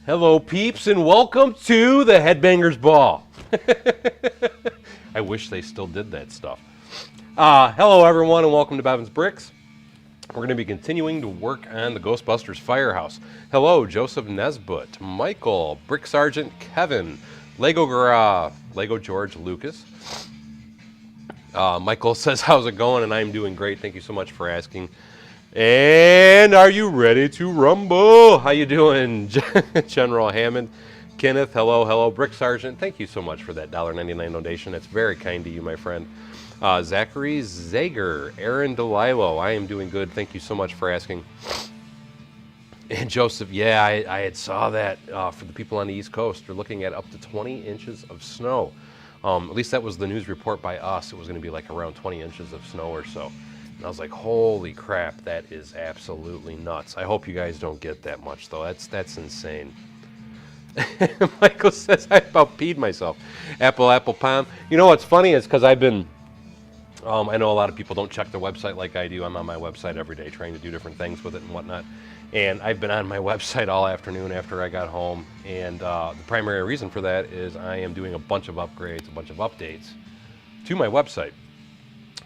Hello, peeps, and welcome to the Headbangers Ball. I wish they still did that stuff. Hello, everyone, and welcome to Bevan's Bricks. We're going to be continuing to work on the Ghostbusters Firehouse. Hello, Joseph Nesbitt, Michael, Brick Sergeant Kevin, Lego George Lucas. Michael says, how's it going? And I'm doing great. Thank you so much for asking. And are you ready to rumble? How you doing, General Hammond? Kenneth, hello. Brick Sergeant, thank you so much for that $1.99 donation. That's very kind to you, my friend. Zachary Zager, Aaron DeLilo, I am doing good. Thank you so much for asking. And Joseph, yeah, I had saw that for the people on the East Coast. They're looking at up to 20 inches of snow. At least that was the news report by us. It was going to be like around 20 inches of snow or so. And I was like, holy crap, that is absolutely nuts. I hope you guys don't get that much, though. That's insane. Michael says, I about peed myself. Apple, palm. You know what's funny is because I've been, I know a lot of people don't check their website like I do. I'm on my website every day trying to do different things with it and whatnot. And I've been on my website all afternoon after I got home. And the primary reason for that is I am doing a bunch of upgrades, a bunch of updates to my website.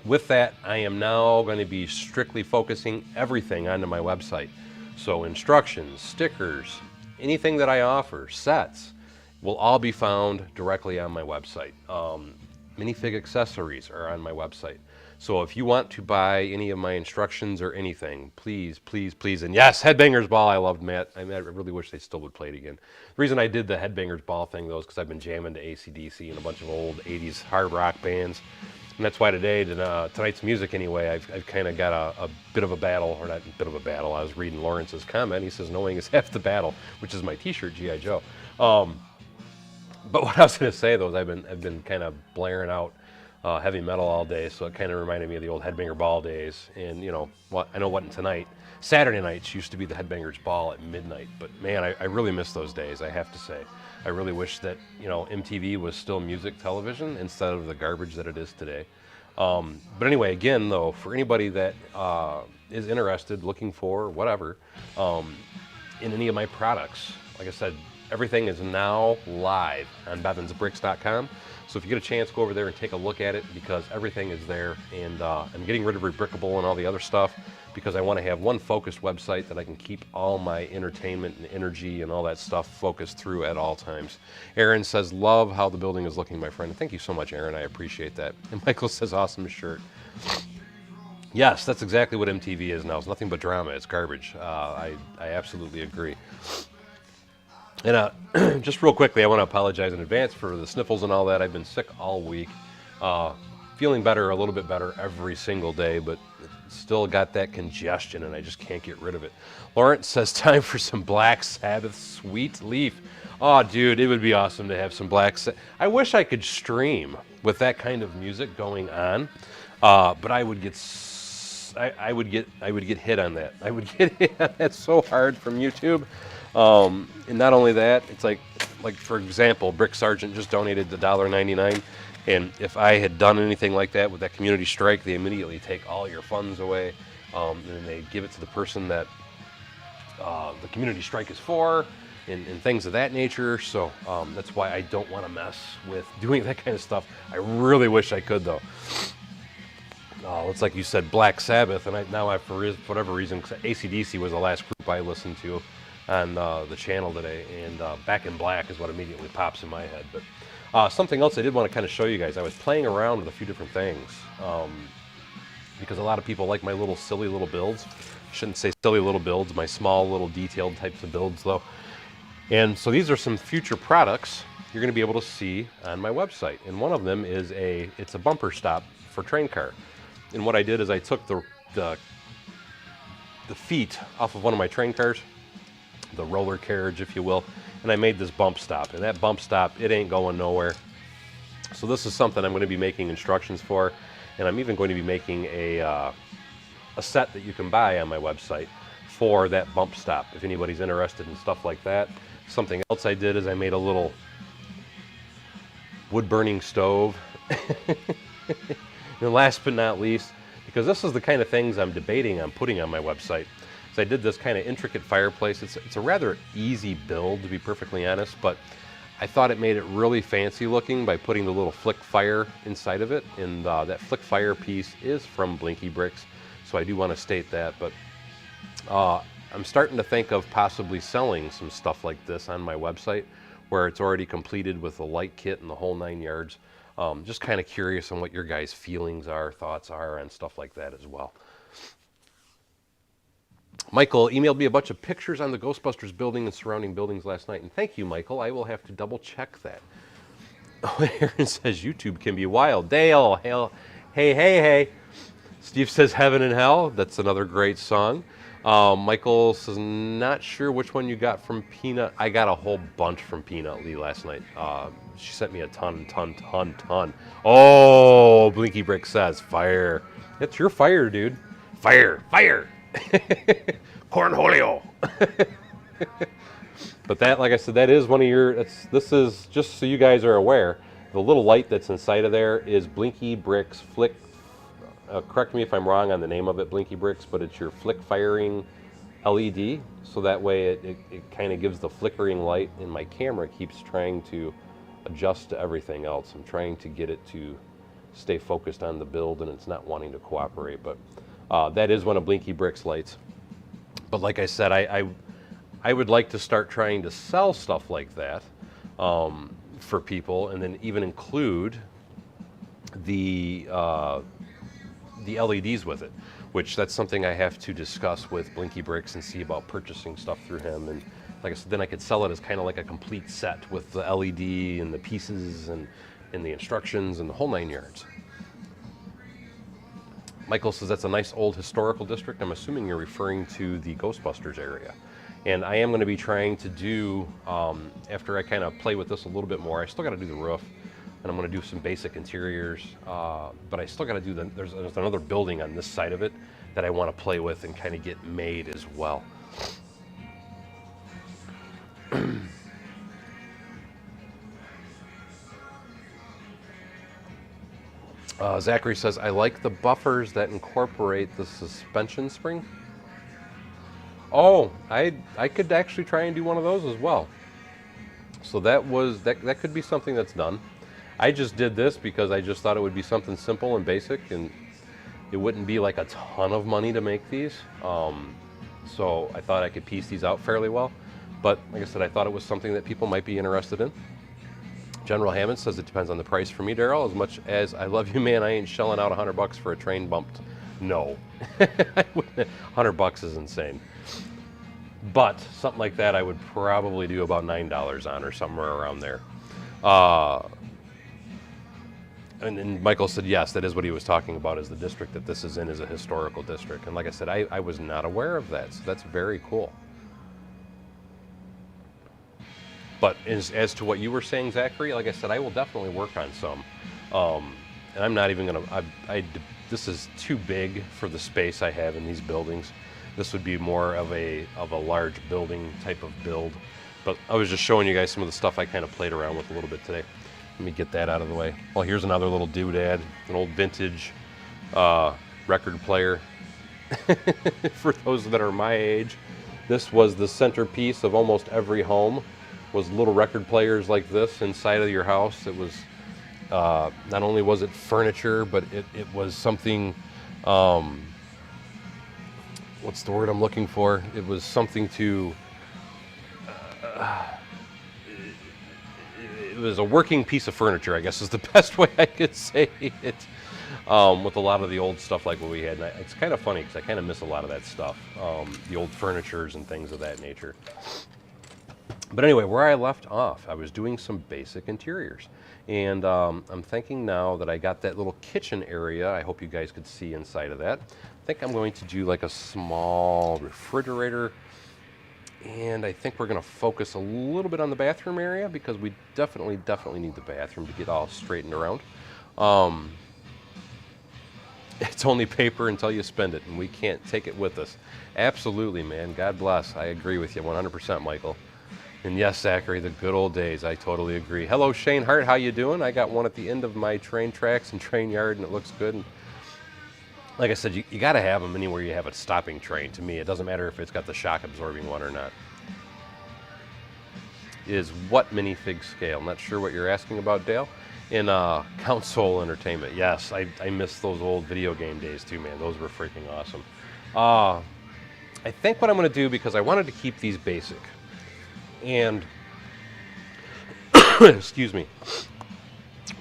With that, I am now going to be strictly focusing everything onto my website. So instructions, stickers, anything that I offer, sets, will all be found directly on my website. Minifig accessories are on my website. So if you want to buy any of my instructions or anything, please. And yes, Headbangers Ball, I loved Matt. I really wish they still would play it again. The reason I did the Headbangers Ball thing, though, is because I've been jamming to AC/DC and a bunch of old 80s hard rock bands. And that's why today, tonight's music anyway, I've kind of got a bit of a battle, or not a bit of a battle. I was reading Lawrence's comment. He says, knowing is half the battle, which is my t-shirt, G.I. Joe. But what I was going to say, though, is I've been kind of blaring out heavy metal all day, so it kind of reminded me of the old Headbanger Ball days. And, you know, I know what tonight, Saturday nights used to be the Headbangers Ball at midnight. But, man, I really miss those days, I have to say. I really wish that, you know, MTV was still music television instead of the garbage that it is today. But anyway, again, though, for anybody that is interested, looking for, whatever, in any of my products, like I said, everything is now live on bevansbricks.com. So if you get a chance, go over there and take a look at it, because everything is there. And I'm getting rid of Rebrickable and all the other stuff, because I want to have one focused website that I can keep all my entertainment and energy and all that stuff focused through at all times. Aaron says, love how the building is looking, my friend. Thank you so much, Aaron. I appreciate that. And Michael says, awesome shirt. Yes, that's exactly what MTV is now. It's nothing but drama. It's garbage. I absolutely agree. And just real quickly, I want to apologize in advance for the sniffles and all that. I've been sick all week. Feeling better, a little bit better every single day, but still got that congestion and I just can't get rid of it. Lawrence says, time for some Black Sabbath Sweet Leaf. Oh, dude, it would be awesome to have some Black Sabbath. I wish I could stream with that kind of music going on, but I would get hit on that. I would get hit on that so hard from YouTube. And not only that, it's like for example, Brick Sergeant just donated the $1.99, and if I had done anything like that with that community strike, they immediately take all your funds away, and they give it to the person that the community strike is for, and things of that nature. So that's why I don't want to mess with doing that kind of stuff. I really wish I could, though. It's like you said, Black Sabbath, and for whatever reason, AC/DC was the last group I listened to on the channel today, and Back in Black is what immediately pops in my head. But something else I did want to kind of show you guys, I was playing around with a few different things, because a lot of people like my little silly little builds. I shouldn't say silly little builds, my small little detailed types of builds, though. And so these are some future products you're going to be able to see on my website, and one of them is it's a bumper stop for train car. And what I did is I took the feet off of one of my train cars, the roller carriage, if you will, and I made this bump stop. And that bump stop, it ain't going nowhere. So this is something I'm going to be making instructions for, and I'm even going to be making a set that you can buy on my website for that bump stop, if anybody's interested in stuff like that. Something else I did is I made a little wood-burning stove. And last but not least, because this is the kind of things I'm debating on putting on my website, So I did this kind of intricate fireplace. It's a rather easy build, to be perfectly honest, but I thought it made it really fancy looking by putting the little flick fire inside of it. And that flick fire piece is from Blinky Bricks, so I do want to state that. But I'm starting to think of possibly selling some stuff like this on my website, where it's already completed with the light kit and the whole 9 yards. Just kind of curious on what your guys' feelings are, thoughts are, and stuff like that as well. Michael emailed me a bunch of pictures on the Ghostbusters building and surrounding buildings last night, and thank you, Michael. I will have to double check that. Aaron says YouTube can be wild. Dale, hey. Steve says Heaven and Hell. That's another great song. Michael says, not sure which one you got from Peanut. I got a whole bunch from Peanut Lee last night. She sent me a ton. Oh, Blinky Brick says, fire. It's your fire, dude. Fire. Cornholio. But that, like I said, that is one of your, this is, just so you guys are aware, the little light that's inside of there is Blinky Bricks Flick. Correct me if I'm wrong on the name of it, Blinky Bricks, but it's your flick firing LED. So that way it kind of gives the flickering light, and my camera keeps trying to adjust to everything else. I'm trying to get it to stay focused on the build, and it's not wanting to cooperate. But that is one of Blinky Bricks lights. But like I said, I would like to start trying to sell stuff like that for people, and then even include the LEDs with it, which that's something I have to discuss with Blinky Bricks and see about purchasing stuff through him. And like I said, then I could sell it as kind of like a complete set with the LED and the pieces and the instructions and the whole 9 yards. Michael says that's a nice old historical district. I'm assuming you're referring to the Ghostbusters area. And I am going to be trying to do, after I kind of play with this a little bit more, I still got to do the roof, and I'm going to do some basic interiors, but I still got to do there's another building on this side of it that I want to play with and kind of get made as well. Zachary says, I like the buffers that incorporate the suspension spring. Oh, I could actually try and do one of those as well. So that could be something that's done. I just did this because I just thought it would be something simple and basic, and it wouldn't be like a ton of money to make these. So I thought I could piece these out fairly well. But like I said, I thought it was something that people might be interested in. General Hammond says it depends on the price for me, Daryl. As much as I love you, man, I ain't shelling out $100 for a train bumped. No, $100 is insane. But something like that, I would probably do about $9 on, or somewhere around there. And Michael said, yes, that is what he was talking about, is the district that this is in is a historical district. And like I said, I was not aware of that, so that's very cool. But as to what you were saying, Zachary, like I said, I will definitely work on some. And I'm not even going to, this is too big for the space I have in these buildings. This would be more of a large building type of build. But I was just showing you guys some of the stuff I kind of played around with a little bit today. Let me get that out of the way. Well, here's another little doodad, an old vintage record player. For those that are my age, this was the centerpiece of almost every home, was little record players like this inside of your house. It was, not only was it furniture, but it was something, what's the word I'm looking for? It was something to, it was a working piece of furniture, I guess is the best way I could say it, with a lot of the old stuff like what we had. And it's kind of funny because I kind of miss a lot of that stuff, the old furnitures and things of that nature. But anyway, where I left off, I was doing some basic interiors. And I'm thinking now that I got that little kitchen area, I hope you guys could see inside of that. I think I'm going to do like a small refrigerator. And I think we're going to focus a little bit on the bathroom area, because we definitely need the bathroom to get all straightened around. It's only paper until you spend it, and we can't take it with us. Absolutely, man. God bless. I agree with you 100%, Michael. And yes, Zachary, the good old days. I totally agree. Hello, Shane Hart. How you doing? I got one at the end of my train tracks and train yard, and it looks good. And like I said, you got to have them anywhere you have a stopping train. To me, it doesn't matter if it's got the shock absorbing one or not. Is what minifig scale? I'm not sure what you're asking about, Dale. In console entertainment, yes, I miss those old video game days too, man. Those were freaking awesome. I think what I'm going to do, because I wanted to keep these basic, and excuse me,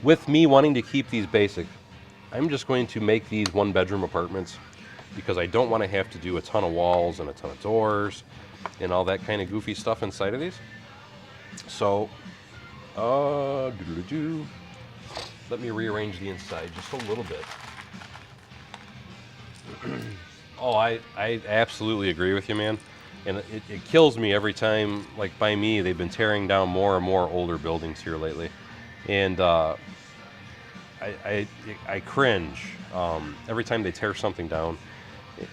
with me wanting to keep these basic, I'm just going to make these one-bedroom apartments, because I don't want to have to do a ton of walls and a ton of doors and all that kind of goofy stuff inside of these. So, let me rearrange the inside just a little bit. Oh, I absolutely agree with you, man. And it kills me every time, like by me, they've been tearing down more and more older buildings here lately. And I cringe every time they tear something down.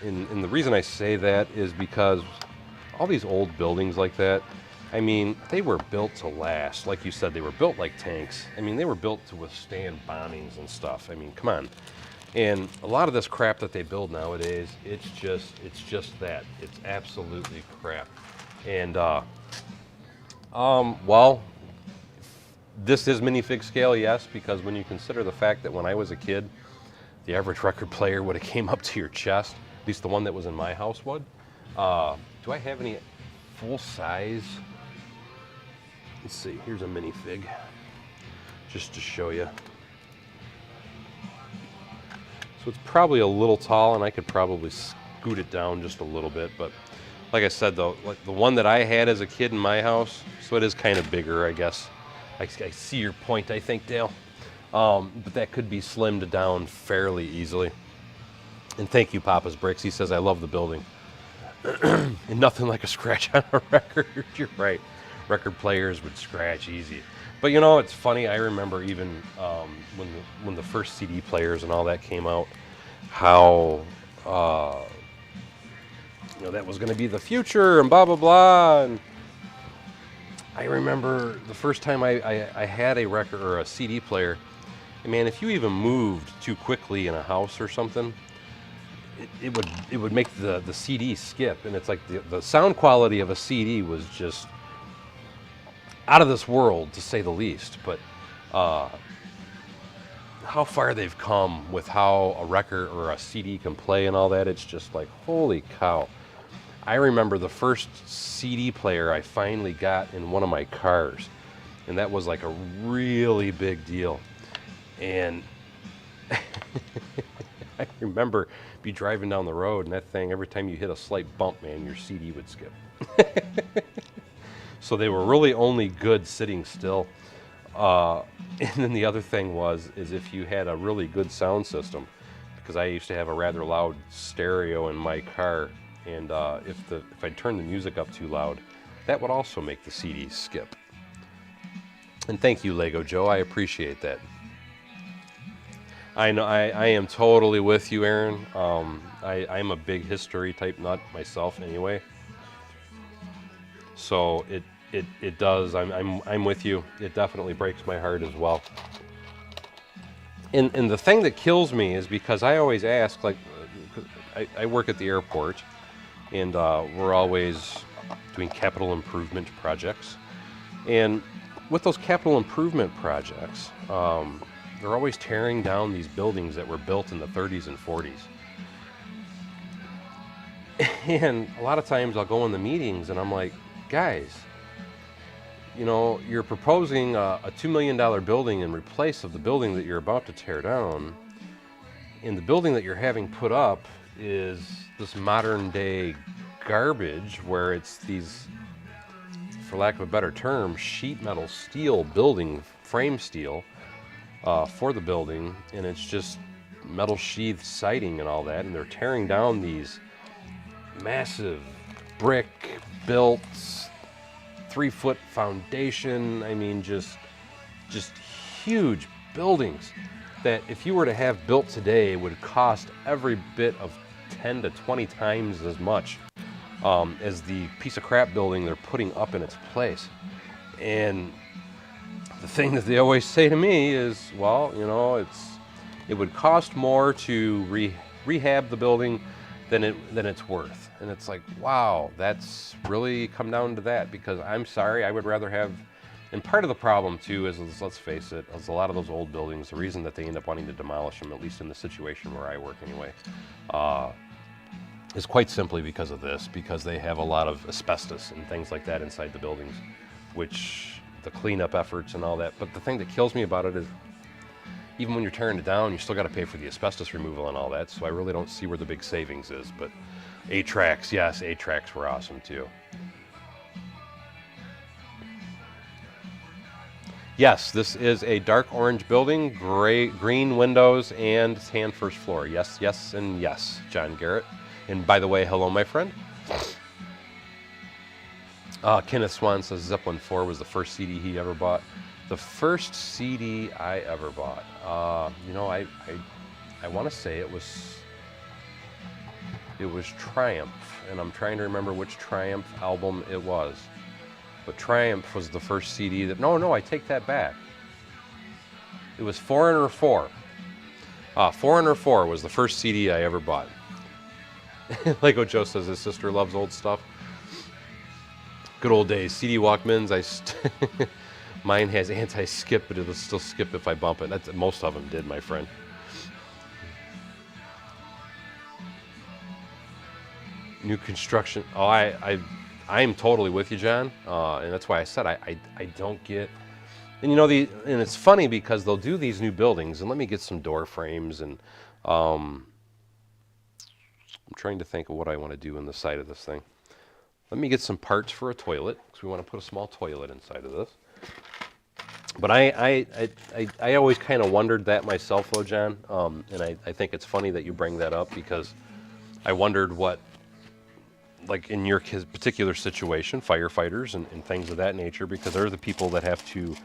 And the reason I say that is because all these old buildings like that, I mean, they were built to last. Like you said, they were built like tanks. I mean, they were built to withstand bombings and stuff. I mean, come on. And a lot of this crap that they build nowadays, it's just that. It's absolutely crap. And, well, this is minifig scale, yes, because when you consider the fact that when I was a kid, the average record player would have came up to your chest, at least the one that was in my house would. Do I have any full size? Let's see, here's a minifig, just to show you. So it's probably a little tall, and I could probably scoot it down just a little bit, but like I said, though, like the one that I had as a kid in my house, so it is kind of bigger, I guess. I see your point, I think, Dale. But that could be slimmed down fairly easily. And thank you, Papa's Bricks. He says, I love the building. And nothing like a scratch on a record. You're right. Record players would scratch easy. But you know, it's funny. I remember even when the first CD players and all that came out, how you know, that was going to be the future and blah blah blah. And I remember the first time I had a record or a CD player. And man, if you even moved too quickly in a house or something, it would make the CD skip. And it's like the sound quality of a CD was just out of this world, to say the least. But how far they've come with how a record or a CD can play and all that, it's just like, holy cow. I remember the first CD player I finally got in one of my cars, and that was like a really big deal. And I remember be driving down the road, and that thing, every time you hit a slight bump, man, your CD would skip. So they were really only good sitting still. And then the other thing is if you had a really good sound system, because I used to have a rather loud stereo in my car, and if I turned the music up too loud, that would also make the CD skip. And thank you, Lego Joe. I appreciate that. I know I am totally with you, Aaron. I'm a big history type nut myself, anyway. So it does. I'm with you. It definitely breaks my heart as well. And the thing that kills me is because I always ask, like, I work at the airport, and we're always doing capital improvement projects. And with those capital improvement projects, they're always tearing down these buildings that were built in the 30s and 40s. And a lot of times I'll go in the meetings and I'm like, guys, you know, you're proposing a $2 million building in replace of the building that you're about to tear down. And the building that you're having put up is this modern day garbage where it's these, for lack of a better term, sheet metal steel building, frame steel for the building. And it's just metal sheathed siding and all that. And they're tearing down these massive brick built 3-foot foundation. I mean, just huge buildings that if you were to have built today would cost every bit of 10 to 20 times as much as the piece of crap building they're putting up in its place. And the thing that they always say to me is, well, you know, it would cost more to rehab the building than it's worth. And it's like, wow, that's really come down to that, because I'm sorry, I would rather have, and part of the problem too is, let's face it, is a lot of those old buildings, the reason that they end up wanting to demolish them, at least in the situation where I work anyway, is quite simply because of this, because they have a lot of asbestos and things like that inside the buildings, which the cleanup efforts and all that. But the thing that kills me about it is, even when you're tearing it down, you still got to pay for the asbestos removal and all that, so I really don't see where the big savings is. But 8 tracks, yes, 8 tracks were awesome too. Yes, this is a dark orange building, green windows, and tan first floor. Yes, yes, and yes, John Garrett. And by the way, hello, my friend. Kenneth Swan says Zeppelin 4 was the first CD he ever bought. The first CD I ever bought, you know, I want to say it was Triumph, and I'm trying to remember which Triumph album it was. But Triumph was the first CD that, no, I take that back. It was Foreigner 4. Foreigner 4 was the first CD I ever bought. Lego Joe says his sister loves old stuff. Good old days. CD Walkmans, mine has anti-skip, but it'll still skip if I bump it. Most of them did, my friend. New construction. Oh, I am totally with you, John, and that's why I said I don't get. And you know, and it's funny because they'll do these new buildings, and let me get some door frames, and I'm trying to think of what I want to do in the side of this thing. Let me get some parts for a toilet, because we want to put a small toilet inside of this. But I always kind of wondered that myself, though, John, and I think it's funny that you bring that up, because I wondered what, like in your particular situation, firefighters and things of that nature, because they're the people that have to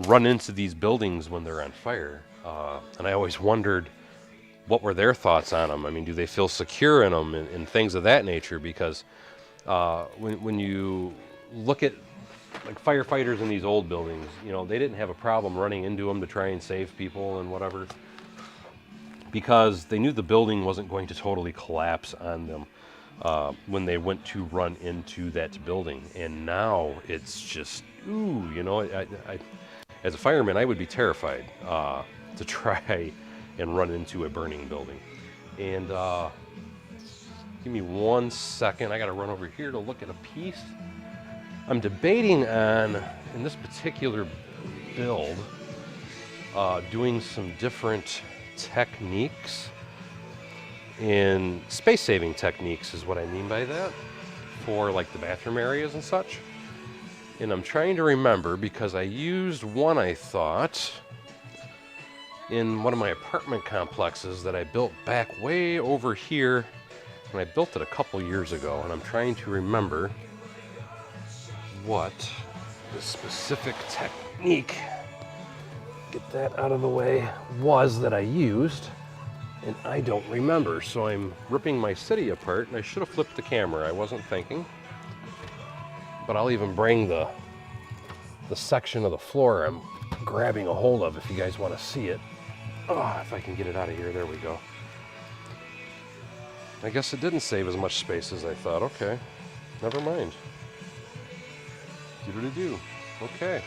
run into these buildings when they're on fire. And I always wondered, what were their thoughts on them? I mean, do they feel secure in them and things of that nature? Because when you look at like firefighters in these old buildings, you know, they didn't have a problem running into them to try and save people and whatever, because they knew the building wasn't going to totally collapse on them when they went to run into that building. And now it's just, ooh, you know, I as a fireman, I would be terrified to try and run into a burning building. And give me 1 second. I got to run over here to look at a piece. I'm debating on, in this particular build, doing some different techniques. And space-saving techniques is what I mean by that, for like the bathroom areas and such. And I'm trying to remember, because I used one, I thought, in one of my apartment complexes that I built back way over here, and I built it a couple years ago, and I'm trying to remember what the specific technique, get that out of the way, was that I used. And I don't remember, so I'm ripping my city apart, and I should have flipped the camera. I wasn't thinking. But I'll even bring the section of the floor I'm grabbing a hold of if you guys want to see it. Oh, if I can get it out of here. There we go. I guess it didn't save as much space as I thought. Okay. Never mind. Do-do-do-do. Okay.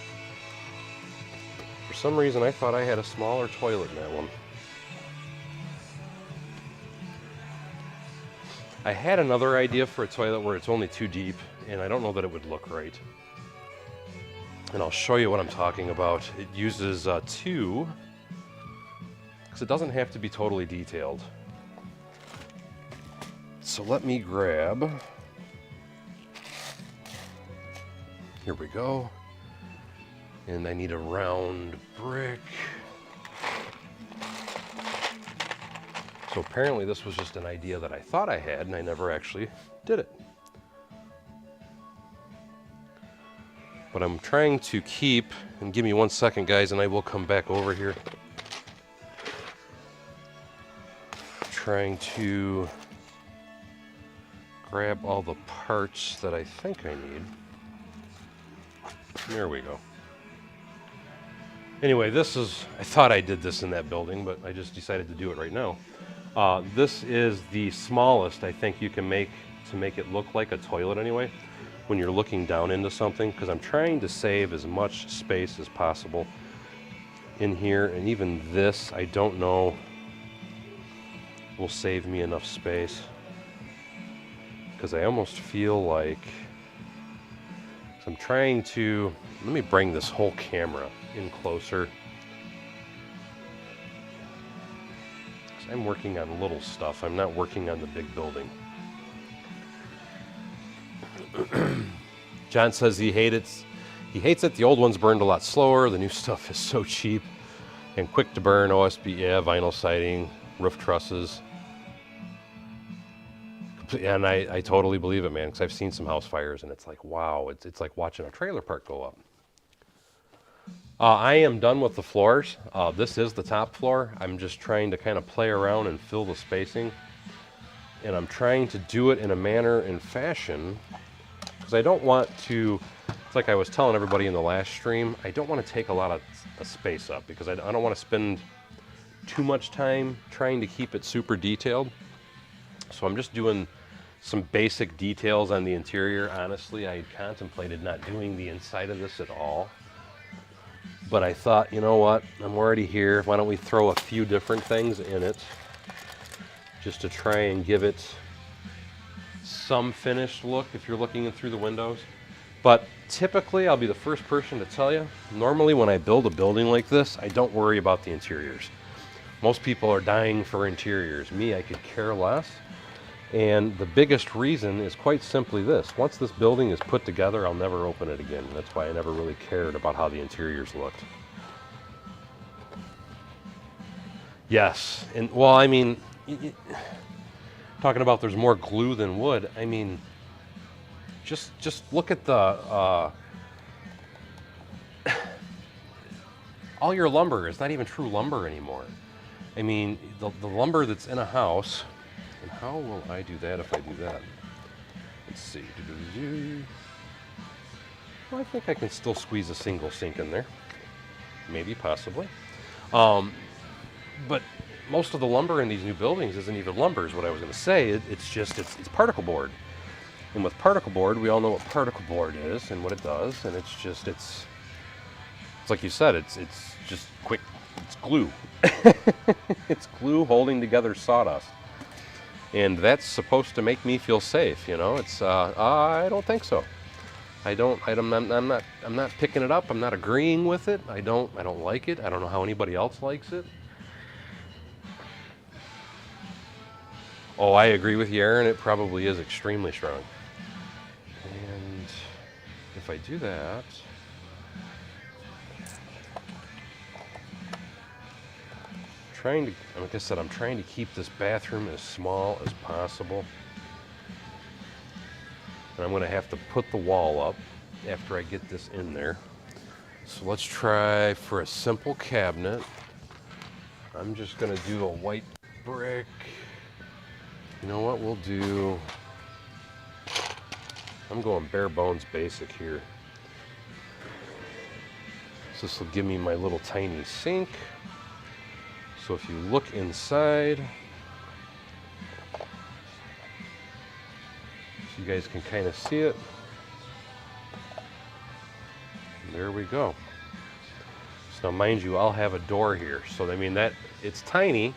For some reason, I thought I had a smaller toilet in that one. I had another idea for a toilet where it's only 2 deep, and I don't know that it would look right. And I'll show you what I'm talking about. It uses 2, because it doesn't have to be totally detailed. So let me grab, here we go. And I need a round brick. So apparently this was just an idea that I thought I had, and I never actually did it. But I'm trying to keep, and give me 1 second, guys, and I will come back over here. Trying to grab all the parts that I think I need. There we go. Anyway, this is, I thought I did this in that building, but I just decided to do it right now. This is the smallest I think you can make to make it look like a toilet anyway, when you're looking down into something, because I'm trying to save as much space as possible in here, and even this, I don't know, will save me enough space, because I almost feel like, so I'm trying to, let me bring this whole camera in closer. I'm working on little stuff. I'm not working on the big building. John says he hates it. The old ones burned a lot slower. The new stuff is so cheap and quick to burn. OSB, yeah, vinyl siding, roof trusses. And I totally believe it, man, because I've seen some house fires, and it's like, wow, it's like watching a trailer park go up. I am done with the floors. This is the top floor. I'm just trying to kind of play around and fill the spacing. And I'm trying to do it in a manner and fashion, because I don't want to, it's like I was telling everybody in the last stream, I don't want to take a lot of space up, because I don't want to spend too much time trying to keep it super detailed. So I'm just doing some basic details on the interior. Honestly, I had contemplated not doing the inside of this at all. But I thought, you know what, I'm already here. Why don't we throw a few different things in it just to try and give it some finished look if you're looking in through the windows. But typically, I'll be the first person to tell you, normally when I build a building like this, I don't worry about the interiors. Most people are dying for interiors. Me, I could care less. And the biggest reason is quite simply this. Once this building is put together, I'll never open it again. That's why I never really cared about how the interiors looked. Yes, and well, I mean, talking about there's more glue than wood, I mean, just look at the, all your lumber is not even true lumber anymore. I mean, the lumber that's in a house, and how will I do that if I do that? Let's see. Well, I think I can still squeeze a single sink in there. Maybe, possibly. But most of the lumber in these new buildings isn't even lumber, is what I was going to say. It's particle board. And with particle board, we all know what particle board is and what it does. And it's like you said, it's just quick, it's glue. It's glue holding together sawdust. And that's supposed to make me feel safe, you know. It's I don't think so. I'm not picking it up. I'm not agreeing with it. I don't like it. I don't know how anybody else likes it. Oh, I agree with you, Aaron. It probably is extremely strong. And if I do that, like I said, I'm trying to keep this bathroom as small as possible. And I'm going to have to put the wall up after I get this in there. So let's try for a simple cabinet. I'm just going to do a white brick. You know what we'll do? I'm going bare bones basic here. So this will give me my little tiny sink. So if you look inside, so you guys can kind of see it. And there we go. So now mind you, I'll have a door here. So I mean that it's tiny,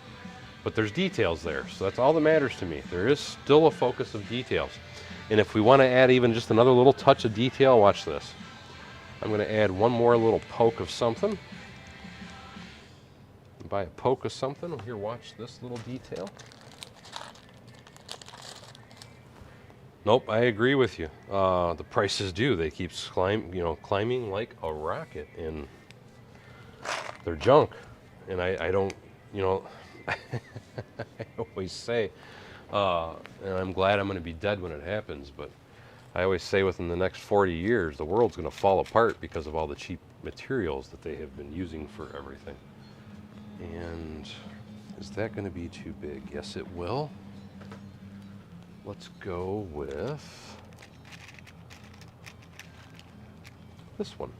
but there's details there. So that's all that matters to me. There is still a focus of details. And if we want to add even just another little touch of detail, watch this. I'm going to add one more little poke of something. By a poke of something, here, watch this little detail. Nope, I agree with you. The prices do. They keep climbing like a rocket, and they're junk. And I don't, I always say, and I'm glad I'm going to be dead when it happens, but I always say within the next 40 years, the world's going to fall apart because of all the cheap materials that they have been using for everything. And is that going to be too big? Yes, it will. Let's go with this one.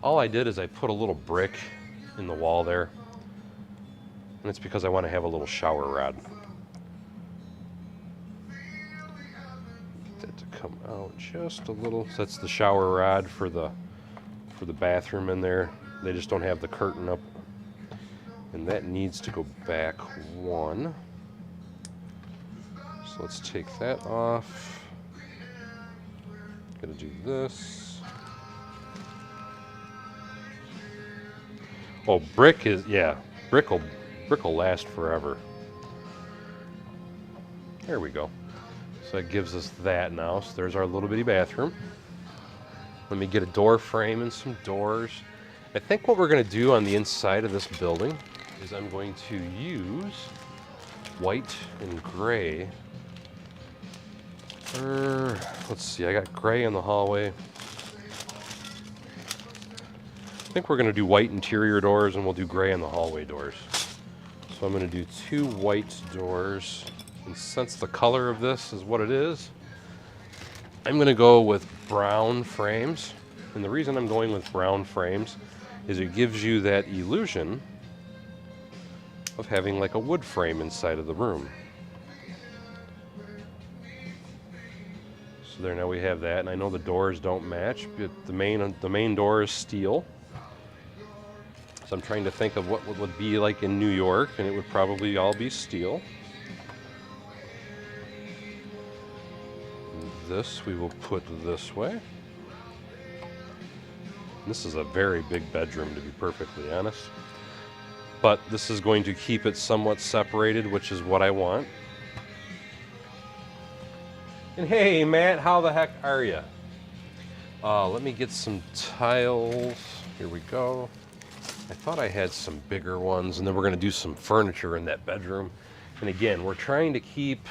All I did is I put a little brick in the wall there. And it's because I want to have a little shower rod. Get that to come out just a little. So that's the shower rod for the bathroom in there. They just don't have the curtain up. And that needs to go back one. So let's take that off. Gonna do this. Oh, brick is, yeah, brick will last forever. There we go. So that gives us that now. So there's our little bitty bathroom. Let me get a door frame and some doors. I think what we're gonna do on the inside of this building is I'm going to use white and gray. Let's see, I got gray in the hallway. I think we're gonna do white interior doors and we'll do gray in the hallway doors. So I'm gonna do 2 white doors. And since the color of this is what it is, I'm gonna go with brown frames. And the reason I'm going with brown frames is it gives you that illusion of having like a wood frame inside of the room. So there, now we have that, and I know the doors don't match, but the main door is steel. So I'm trying to think of what would be like in New York, and it would probably all be steel. And this we will put this way. This is a very big bedroom, to be perfectly honest. But this is going to keep it somewhat separated, which is what I want. And hey, Matt, how the heck are you? Let me get some tiles. Here we go. I thought I had some bigger ones, and then we're going to do some furniture in that bedroom. And again, we're trying to keep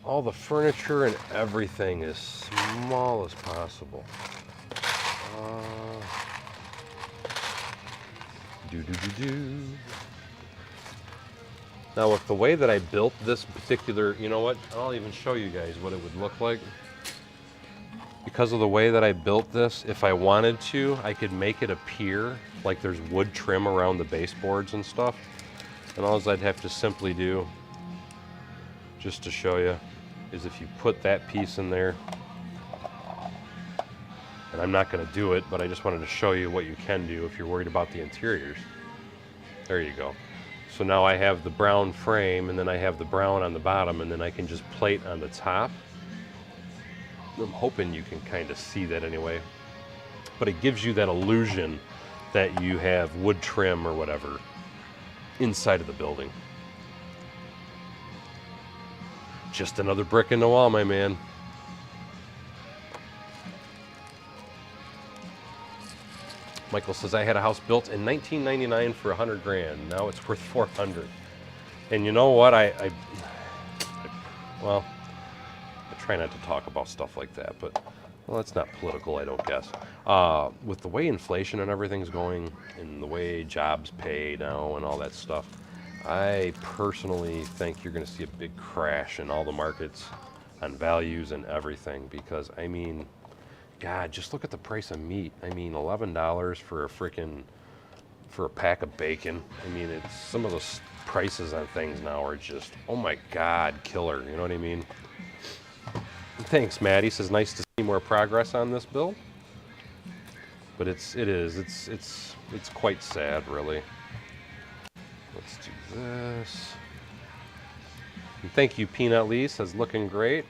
all the furniture and everything as small as possible. Now with the way that I built this particular, you know what, I'll even show you guys what it would look like. Because of the way that I built this, if I wanted to, I could make it appear like there's wood trim around the baseboards and stuff. And all I'd have to simply do, just to show you, is if you put that piece in there, and I'm not going to do it, but I just wanted to show you what you can do if you're worried about the interiors. There you go. So now I have the brown frame, and then I have the brown on the bottom, and then I can just plate on the top. I'm hoping you can kind of see that anyway. But it gives you that illusion that you have wood trim or whatever inside of the building. Just another brick in the wall, my man. Michael says, I had a house built in 1999 for 100 grand. Now it's worth 400. And you know what? Well, I try not to talk about stuff like that, but well, it's not political, I don't guess. With the way inflation and everything's going, and the way jobs pay now and all that stuff, I personally think you're going to see a big crash in all the markets on values and everything, because I mean, God, just look at the price of meat. I mean, $11 for a pack of bacon. I mean, it's some of the prices on things now are just, oh my God, killer. You know what I mean? Thanks, Matt. He says, nice to see more progress on this build. But it's quite sad, really. Let's do this. And thank you, Peanut Lee. Says, looking great.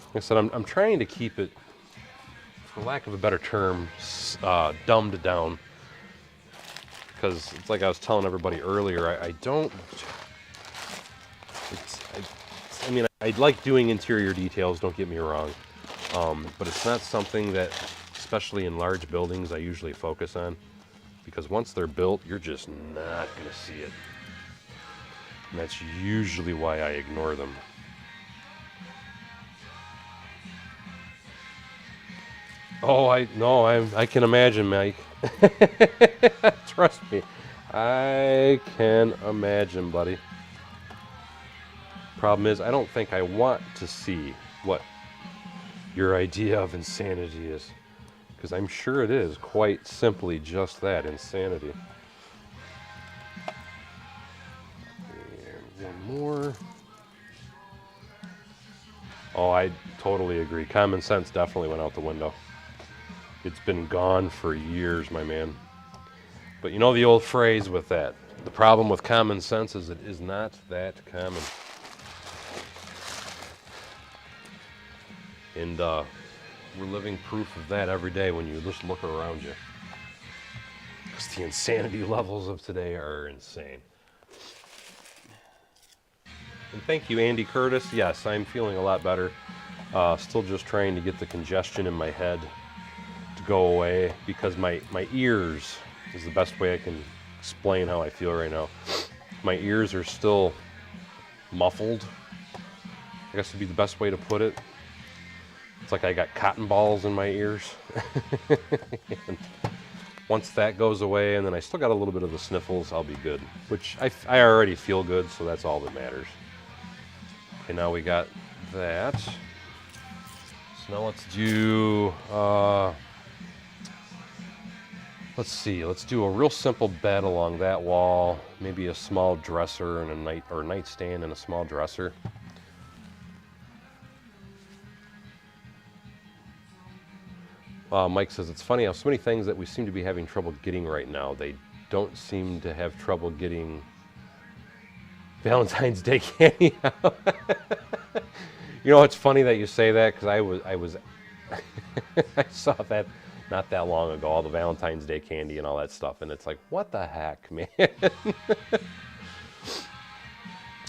Like I said, I'm trying to keep it, for lack of a better term, dumbed down. Because it's like I was telling everybody earlier, I mean, I like doing interior details, don't get me wrong. But it's not something that, especially in large buildings, I usually focus on. Because once they're built, you're just not going to see it. And that's usually why I ignore them. Oh, I can imagine, Mike. Trust me. I can imagine, buddy. Problem is, I don't think I want to see what your idea of insanity is. Because I'm sure it is quite simply just that, insanity. more. Oh, I totally agree. Common sense definitely went out the window. It's been gone for years, my man. But you know the old phrase with that. The problem with common sense is it is not that common. And we're living proof of that every day when you just look around you. Because the insanity levels of today are insane. And thank you, Andy Curtis. Yes, I'm feeling a lot better. Still just trying to get the congestion in my head to go away because my ears is the best way I can explain how I feel right now. My ears are still muffled. I guess would be the best way to put it. It's like I got cotton balls in my ears. And once that goes away, and then I still got a little bit of the sniffles, I'll be good. Which I already feel good, so that's all that matters. Okay, now we got that. So now let's do, let's see, let's do a real simple bed along that wall. Maybe a small dresser and a nightstand and a small dresser. Mike says, it's funny how so many things that we seem to be having trouble getting right now, they don't seem to have trouble getting Valentine's Day candy out. You know, it's funny that you say that because I was I saw that not that long ago, all the Valentine's Day candy and all that stuff, and it's like, what the heck, man?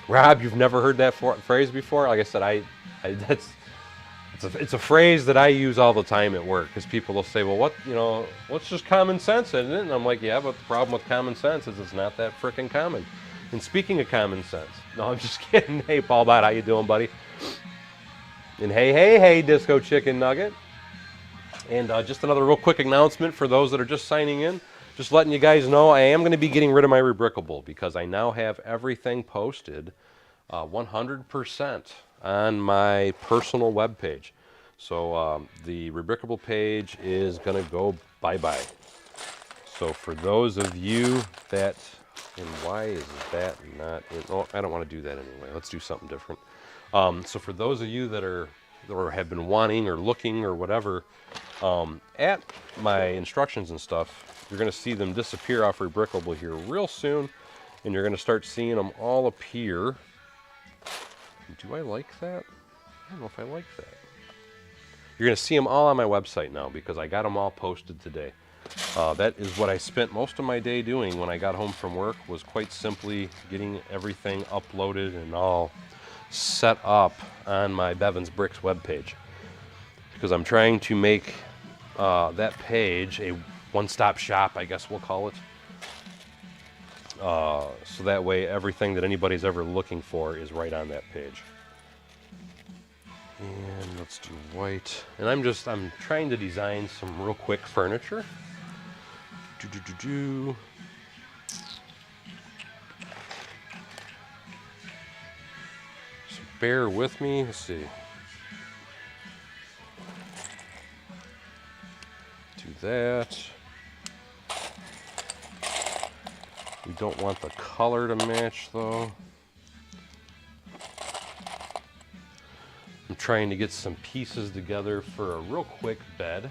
Rob, you've never heard that phrase before? Like I said, it's a phrase that I use all the time at work because people will say, well, what's just common sense, isn't it? And I'm like, yeah, but the problem with common sense is it's not that frickin' common. And speaking of common sense, no, I'm just kidding. Hey, Paul Bot, how you doing, buddy? And hey, Disco Chicken Nugget. And just another real quick announcement for those that are just signing in. Just letting you guys know I am going to be getting rid of my Rebrickable because I now have everything posted 100% on my personal webpage. So the Rebrickable page is going to go bye-bye. So for those of you that, and why is that not in, oh, I don't want to do that anyway. Let's do something different. So for those of you that are or have been wanting or looking or whatever, at my instructions and stuff, you're going to see them disappear off Rebrickable here real soon, and you're going to start seeing them all appear. Do I like that? I don't know if I like that. You're going to see them all on my website now because I got them all posted today. That is what I spent most of my day doing when I got home from work, was quite simply getting everything uploaded and all set up on my Bevan's Bricks webpage. Because I'm trying to make that page a one-stop shop, I guess we'll call it. So that way everything that anybody's ever looking for is right on that page. And let's do white. And I'm trying to design some real quick furniture. So bear with me. Let's see. Do that. We don't want the color to match though. I'm trying to get some pieces together for a real quick bed.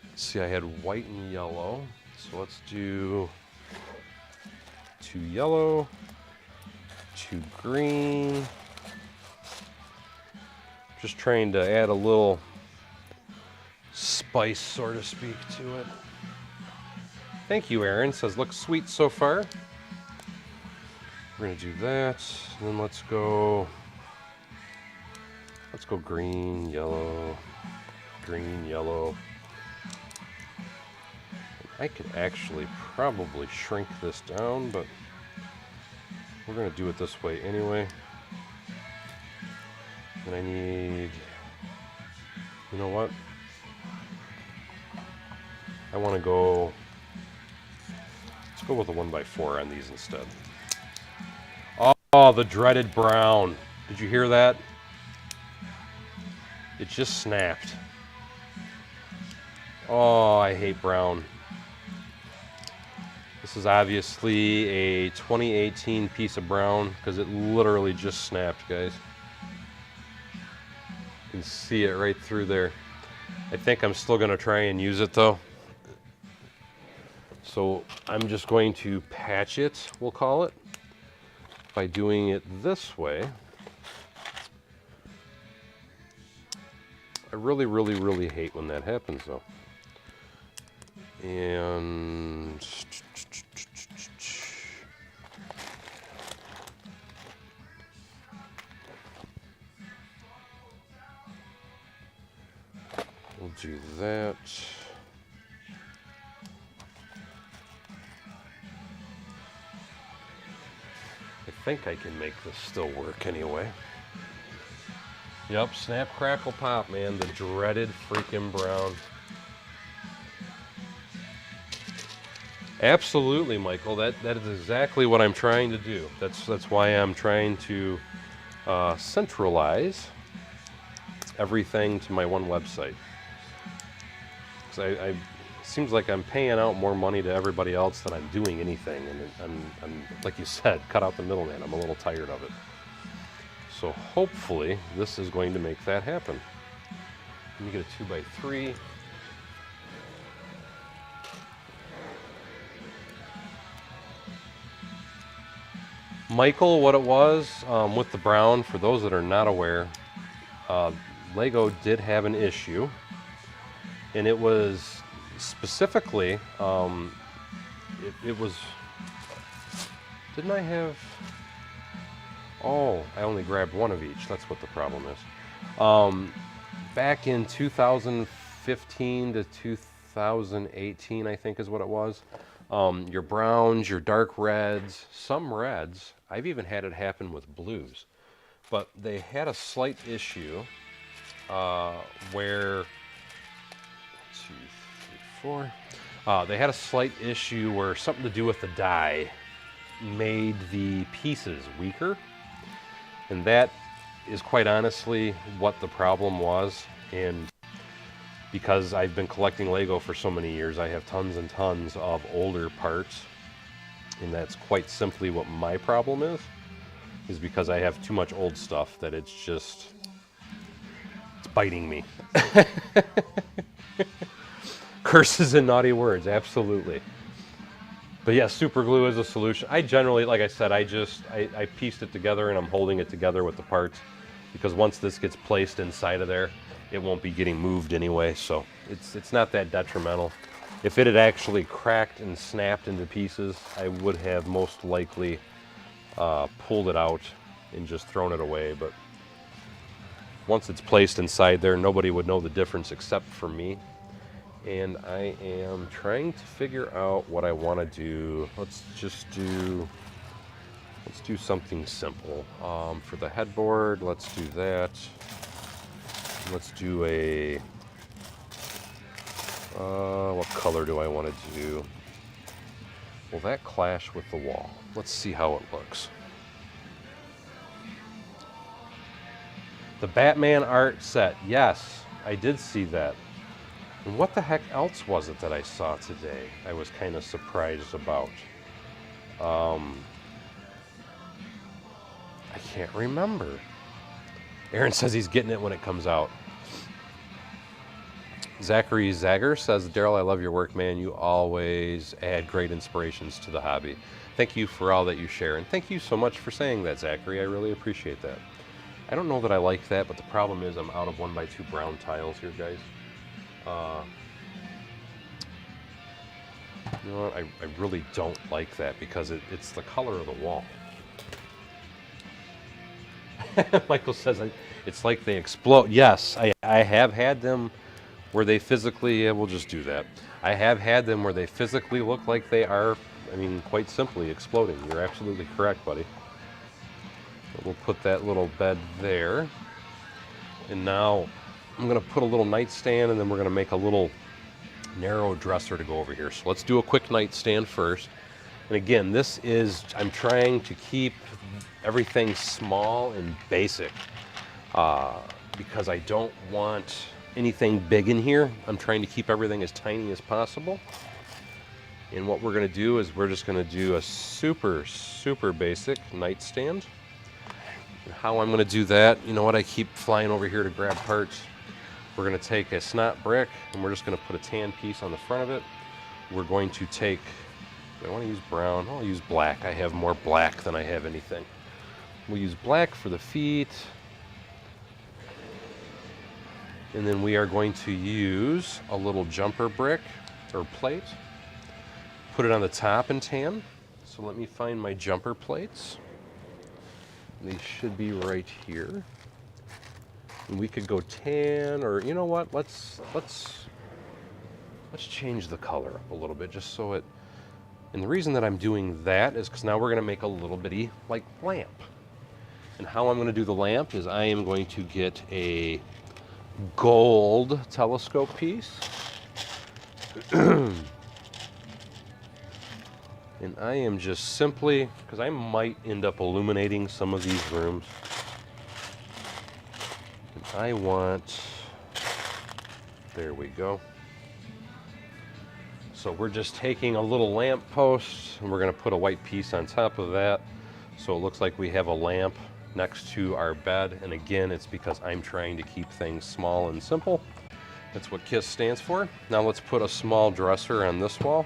Let's see, I had white and yellow. So let's do 2 yellow, 2 green. Just trying to add a little spice, so to speak, to it. Thank you, Aaron. Says, looks sweet so far. We're gonna do that. And then let's go green, yellow, green, yellow. I could actually probably shrink this down, but we're gonna do it this way anyway. And I need, you know what? I want to go, let's go with a 1x4 on these instead. Oh, the dreaded brown. Did you hear that? It just snapped. Oh, I hate brown. This is obviously a 2018 piece of brown because it literally just snapped, guys. You can see it right through there. I think I'm still going to try and use it though. So I'm just going to patch it, we'll call it, by doing it this way. I really, really, really hate when that happens though. And we'll do that. I think I can make this still work anyway. Yep, snap, crackle, pop, man. The dreaded freaking brown. Absolutely, Michael. That is exactly what I'm trying to do. That's why I'm trying to centralize everything to my one website. Because it seems like I'm paying out more money to everybody else than I'm doing anything, and I'm like you said, cut out the middleman. I'm a little tired of it. So hopefully this is going to make that happen. Let me get a 2x3. Michael, what it was with the brown, for those that are not aware, Lego did have an issue, and it was specifically, it was, didn't I have, oh, I only grabbed one of each, that's what the problem is. Back in 2015 to 2018, I think is what it was. Your browns, your dark reds, some reds. I've even had it happen with blues. But they had a slight issue where, 1, 2, 3, 4. They had a slight issue where something to do with the dye made the pieces weaker. And that is quite honestly what the problem was. And because I've been collecting Lego for so many years, I have tons and tons of older parts, and that's quite simply what my problem is because I have too much old stuff that it's biting me. Curses and naughty words, absolutely. But yeah, super glue is a solution. I generally, like I said, I pieced it together and I'm holding it together with the parts because once this gets placed inside of there, it won't be getting moved anyway, so it's not that detrimental. If it had actually cracked and snapped into pieces, I would have most likely pulled it out and just thrown it away, but once it's placed inside there, nobody would know the difference except for me. And I am trying to figure out what I want to do. Let's do something simple. For the headboard, let's do that. Let's do a, what color do I want to do? Will that clash with the wall? Let's see how it looks. The Batman art set, yes, I did see that. And what the heck else was it that I saw today I was kind of surprised about? I can't remember. Aaron says he's getting it when it comes out. Zachary Zagger says, Daryl, I love your work, man. You always add great inspirations to the hobby. Thank you for all that you share. And thank you so much for saying that, Zachary. I really appreciate that. I don't know that I like that, but the problem is I'm out of 1x2 brown tiles here, guys. You know what? I really don't like that because it's the color of the wall. Michael says it's like they explode. Yes, I have had them where they physically, yeah, we'll just do that. I have had them where they physically look like they are, I mean, quite simply exploding. You're absolutely correct, buddy. We'll put that little bed there. And now I'm going to put a little nightstand, and then we're going to make a little narrow dresser to go over here. So let's do a quick nightstand first. And again, this is, I'm trying to keep everything small and basic because I don't want anything big in here. I'm trying to keep everything as tiny as possible. And what we're going to do is we're just going to do a super, super basic nightstand. And how I'm going to do that, you know what, I keep flying over here to grab parts. We're going to take a snot brick and we're just going to put a tan piece on the front of it. We're going to take, I want to use brown, I'll use black. I have more black than I have anything. We'll use black for the feet. And then we are going to use a little jumper brick or plate. Put it on the top and tan. So let me find my jumper plates. They should be right here. And we could go tan, or you know what? Let's change the color up a little bit, just so it. And the reason that I'm doing that is because now we're going to make a little bitty like lamp. And how I'm going to do the lamp is I am going to get a gold telescope piece. And I am just simply, because I might end up illuminating some of these rooms. And I want, there we go. So we're just taking a little lamp post and we're going to put a white piece on top of that. So it looks like we have a lamp next to our bed. And again, it's because I'm trying to keep things small and simple. That's what KISS stands for. Now let's put a small dresser on this wall.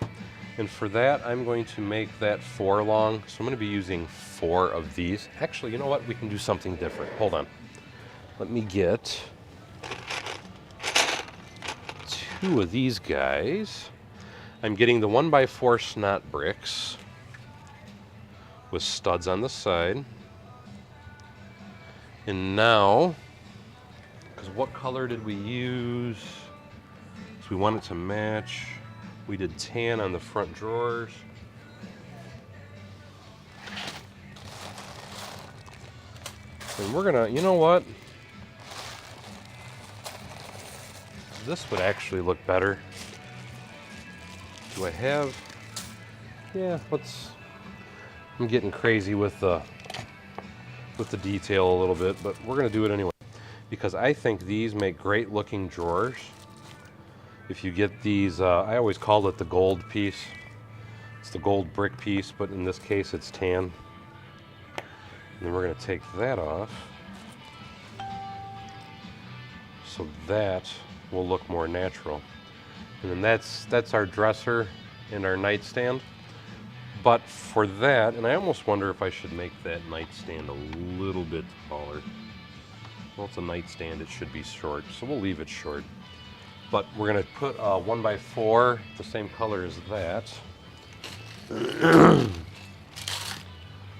And for that, I'm going to make that 4 long. So I'm going to be using 4 of these. Actually, you know what? We can do something different. Hold on. Let me get 2 of these guys. I'm getting the 1x4 snot bricks with studs on the side. And now, because what color did we use? So we want it to match. We did tan on the front drawers. And we're gonna, you know what? This would actually look better. Do I have, yeah, I'm getting crazy with the detail a little bit, but we're gonna do it anyway. Because I think these make great looking drawers. If you get these, I always call it the gold piece. It's the gold brick piece, but in this case it's tan. And then we're going to take that off. So that will look more natural. And then that's our dresser and our nightstand. But for that, and I almost wonder if I should make that nightstand a little bit taller. Well, it's a nightstand, it should be short, so we'll leave it short. But we're going to put a 1x4, the same color as that,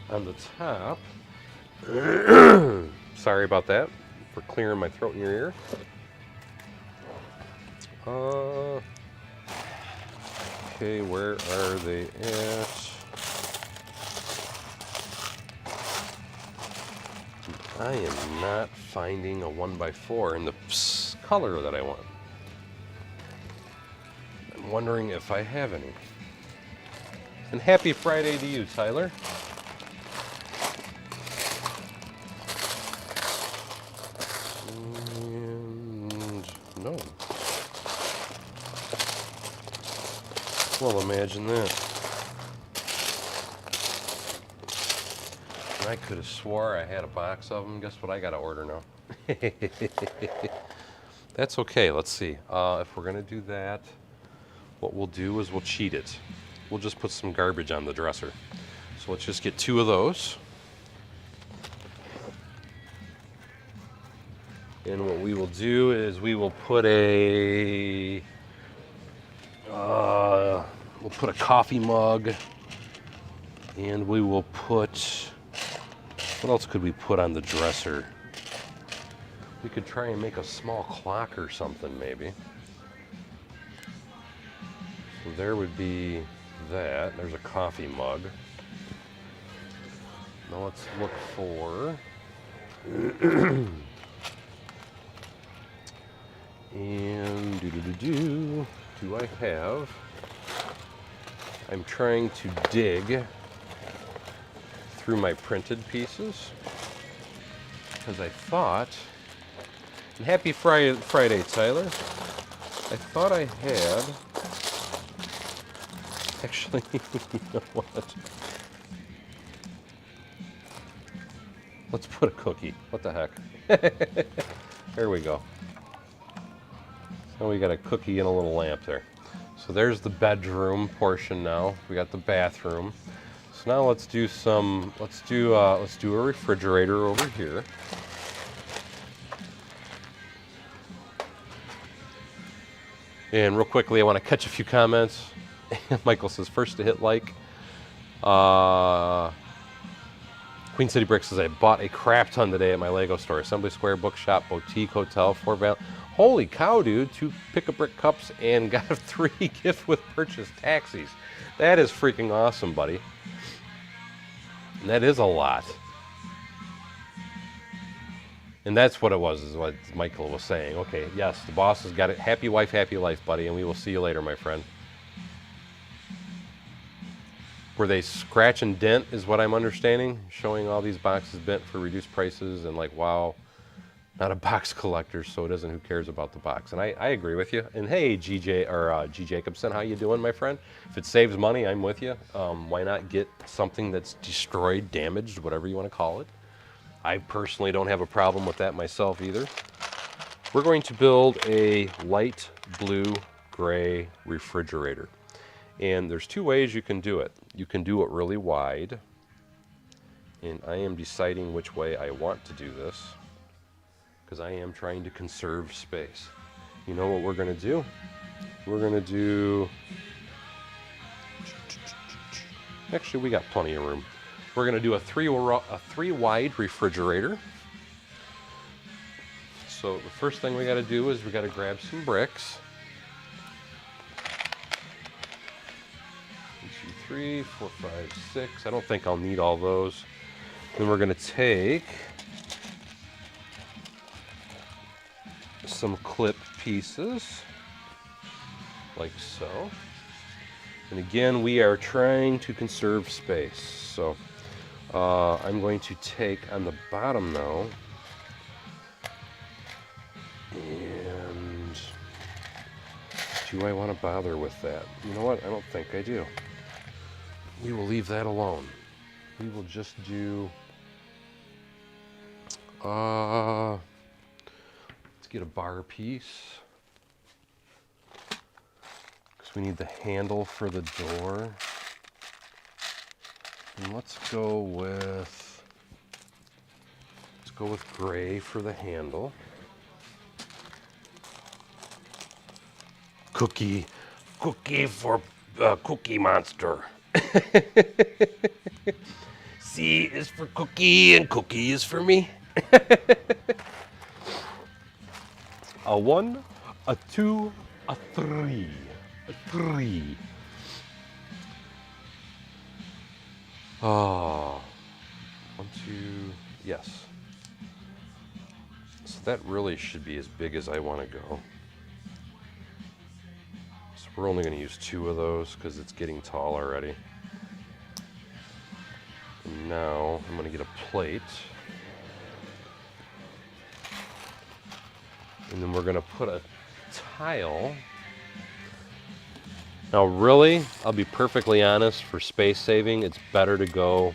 on the top. Sorry about that, for clearing my throat in your ear. Okay, where are they at? I am not finding a 1x4 in the color that I want. I'm wondering if I have any. And happy Friday to you, Tyler. And no. Well, imagine that. And I could have swore I had a box of them. Guess what I got to order now? That's okay. Let's see. If we're going to do that, what we'll do is we'll cheat it. We'll just put some garbage on the dresser. So let's just get 2 of those. And what we will do is we will put a coffee mug, and we will put, what else could we put on the dresser? We could try and make a small clock or something, maybe. So there would be that. There's a coffee mug. Now let's look for and do I have? I'm trying to dig through my printed pieces because I thought, and happy Friday, Tyler. I thought I had Actually, you know what? Let's put a cookie. What the heck? There we go. So we got a cookie and a little lamp there. So there's the bedroom portion now. We got the bathroom. So now let's do a refrigerator over here. And real quickly, I want to catch a few comments. Michael says, first to hit like. Queen City Brick says, I bought a crap ton today at my Lego store. Assembly Square, Bookshop, Boutique, Hotel, Fort Valley. Holy cow, dude. 2 pick-a-brick cups and got 3 gift with purchase taxis. That is freaking awesome, buddy. And that is a lot. And that's what it was, is what Michael was saying. Okay, yes, the boss has got it. Happy wife, happy life, buddy, and we will see you later, my friend. Were they scratch and dent, is what I'm understanding? Showing all these boxes bent for reduced prices, and like, wow, not a box collector, so it isn't who cares about the box. And I agree with you. And hey, G Jacobson, how you doing, my friend? If it saves money, I'm with you. Why not get something that's destroyed, damaged, whatever you want to call it? I personally don't have a problem with that myself either. We're going to build a light blue gray refrigerator. And there's 2 ways you can do it. You can do it really wide. And I am deciding which way I want to do this, because I am trying to conserve space. You know what we're going to do? We're going to do... Actually, we got plenty of room. We're going to do a 3 wide refrigerator. So the first thing we got to do is we got to grab some bricks. 1, 2, 3, 4, 5, 6. I don't think I'll need all those. Then we're going to take some clip pieces, like so. And again, we are trying to conserve space. So I'm going to take on the bottom now, and do I want to bother with that? You know what? I don't think I do. We will leave that alone. We will just do, let's get a bar piece, because we need the handle for the door. And let's go with gray for the handle. Cookie for Cookie Monster. C is for cookie and cookie is for me. A 1, a 2, a 3. A 3. Oh, 1, 2, yes. So that really should be as big as I want to go. So we're only going to use 2 of those because it's getting tall already. And now I'm going to get a plate. And then we're going to put a tile. Now really, I'll be perfectly honest, for space saving, it's better to go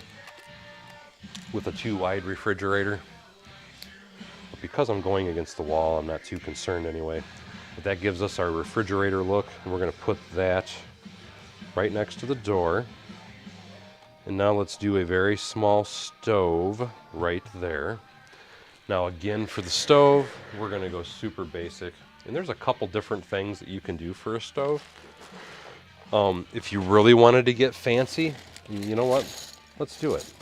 with a 2 wide refrigerator. But because I'm going against the wall, I'm not too concerned anyway. But that gives us our refrigerator look, and we're going to put that right next to the door. And now let's do a very small stove right there. Now again, for the stove, we're going to go super basic. And there's a couple different things that you can do for a stove. If you really wanted to get fancy, you know what? Let's do it.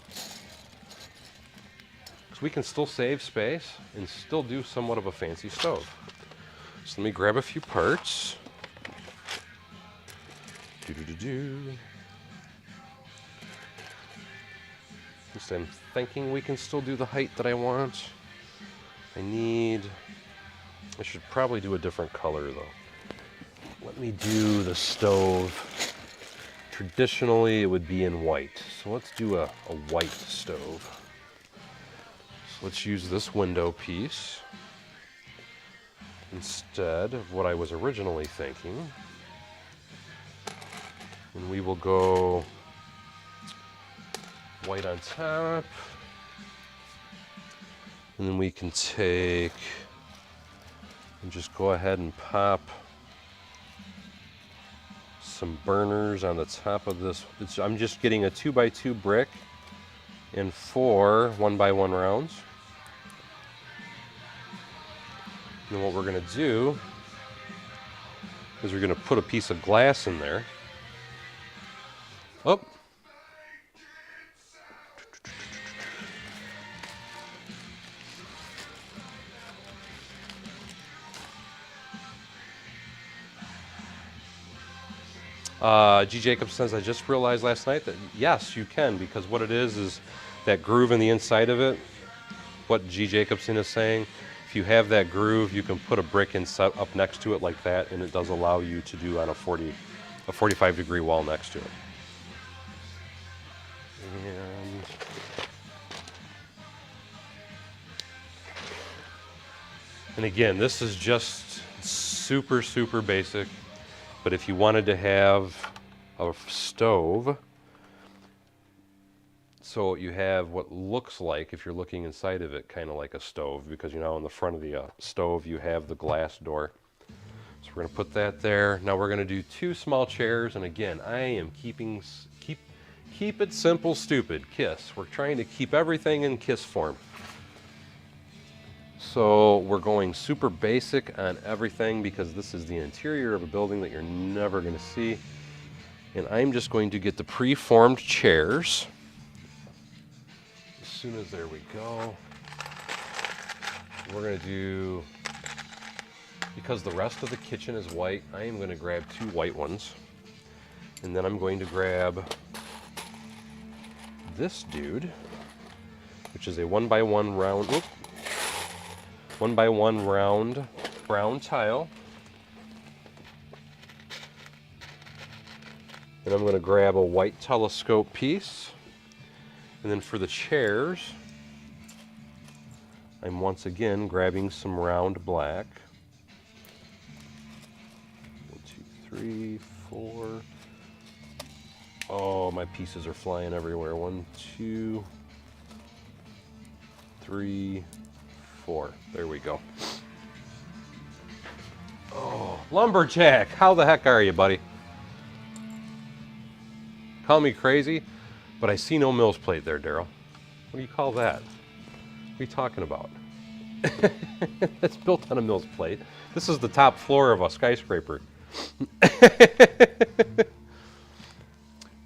Because we can still save space and still do somewhat of a fancy stove. So let me grab a few parts. Just I'm thinking we can still do the height that I want. I should probably do a different color though. Let me do the stove. Traditionally, it would be in white. So let's do a white stove. So let's use this window piece instead of what I was originally thinking, And we will go white on top. And then we can take and just go ahead and pop some burners on the top of this. I'm just getting a 2x2 brick in 4 1x1 rounds. And what we're going to do is we're going to put a piece of glass in there. Oh. G. Jacob says, I just realized last night that yes, you can, because what it is that groove in the inside of it. What G. Jacobson is saying, if you have that groove, you can put a brick inside up next to it like that, and it does allow you to do on a 45-degree wall next to it. And again, this is just super, super basic. But if you wanted to have a stove, so you have what looks like, if you're looking inside of it, kind of like a stove, because you know on the front of the stove you have the glass door. So we're going to put that there. Now we're going to do 2 small chairs, and again, I am keep it simple, stupid, KISS. We're trying to keep everything in KISS form. So we're going super basic on everything because this is the interior of a building that you're never going to see. And I'm just going to get the preformed chairs. As soon as there we go. We're going to do, because the rest of the kitchen is white, I am going to grab 2 white ones. And then I'm going to grab this dude, which is a 1x1 round. Whoop, 1x1 round brown tile. And I'm going to grab a white telescope piece. And then for the chairs, I'm once again grabbing some round black. 1, 2, 3, 4. Oh, my pieces are flying everywhere. 1, 2, 3, 4. There we go. Oh, lumberjack! How the heck are you, buddy? Call me crazy, but I see no Mills plate there, Daryl. What do you call that? What are you talking about? It's built on a Mills plate. This is the top floor of a skyscraper.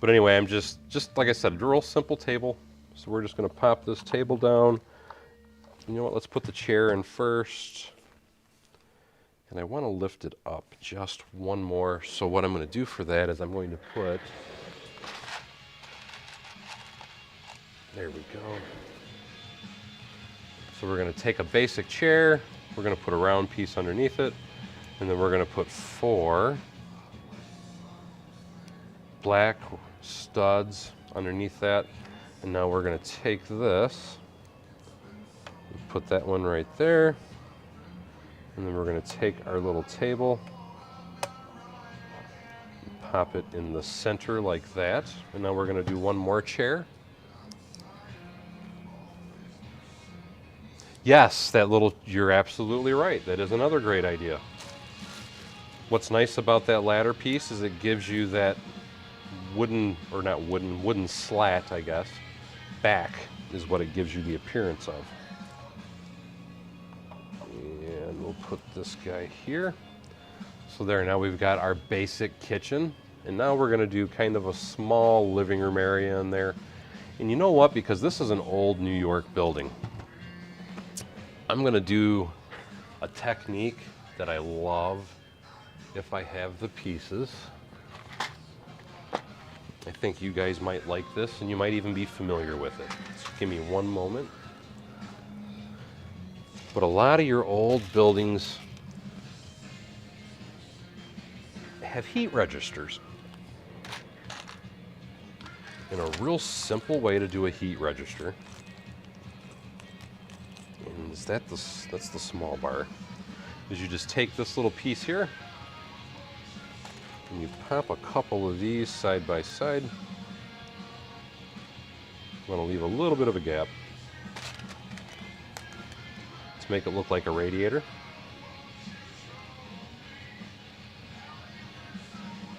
But anyway, I'm just like I said, a real simple table. So we're just going to pop this table down. You know what, let's put the chair in first. And I want to lift it up just one more. So what I'm going to do for that is I'm going to put, there we go. So we're going to take a basic chair, we're going to put a round piece underneath it, and then we're going to put 4 black studs underneath that. And now we're going to take this, put that one right there, and then we're going to take our little table, pop it in the center like that, and now we're going to do one more chair. Yes, that little, you're absolutely right. That is another great idea. What's nice about that ladder piece is it gives you that wooden, or not wooden, wooden slat, I guess, back is what it gives you the appearance of. And we'll put this guy here. So there, now we've got our basic kitchen. And now we're going to do kind of a small living room area in there. And you know what? Because this is an old New York building, I'm going to do a technique that I love if I have the pieces. I think you guys might like this, and you might even be familiar with it. Just give me one moment. But a lot of your old buildings have heat registers. And a real simple way to do a heat register, and is that's the small bar, is you just take this little piece here, And you pop a couple of these side by side. I'm going to leave a little bit of a gap to make it look like a radiator.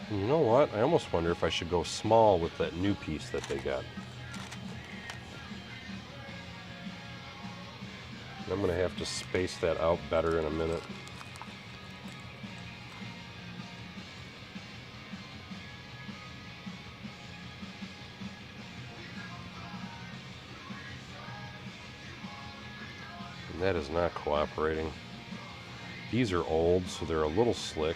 And you know what? I almost wonder if I should go small with that new piece that they got. I'm going to have to space that out better in a minute. And that is not cooperating. These are old, so they're a little slick.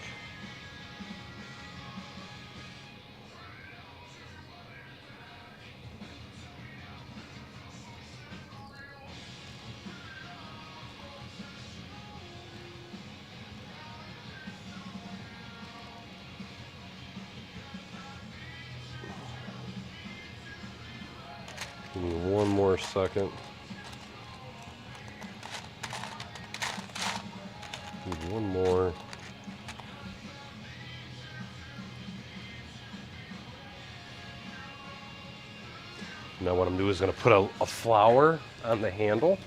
Give me one more second. Need one more. Now what I'm doing is going to put a flower on the handle.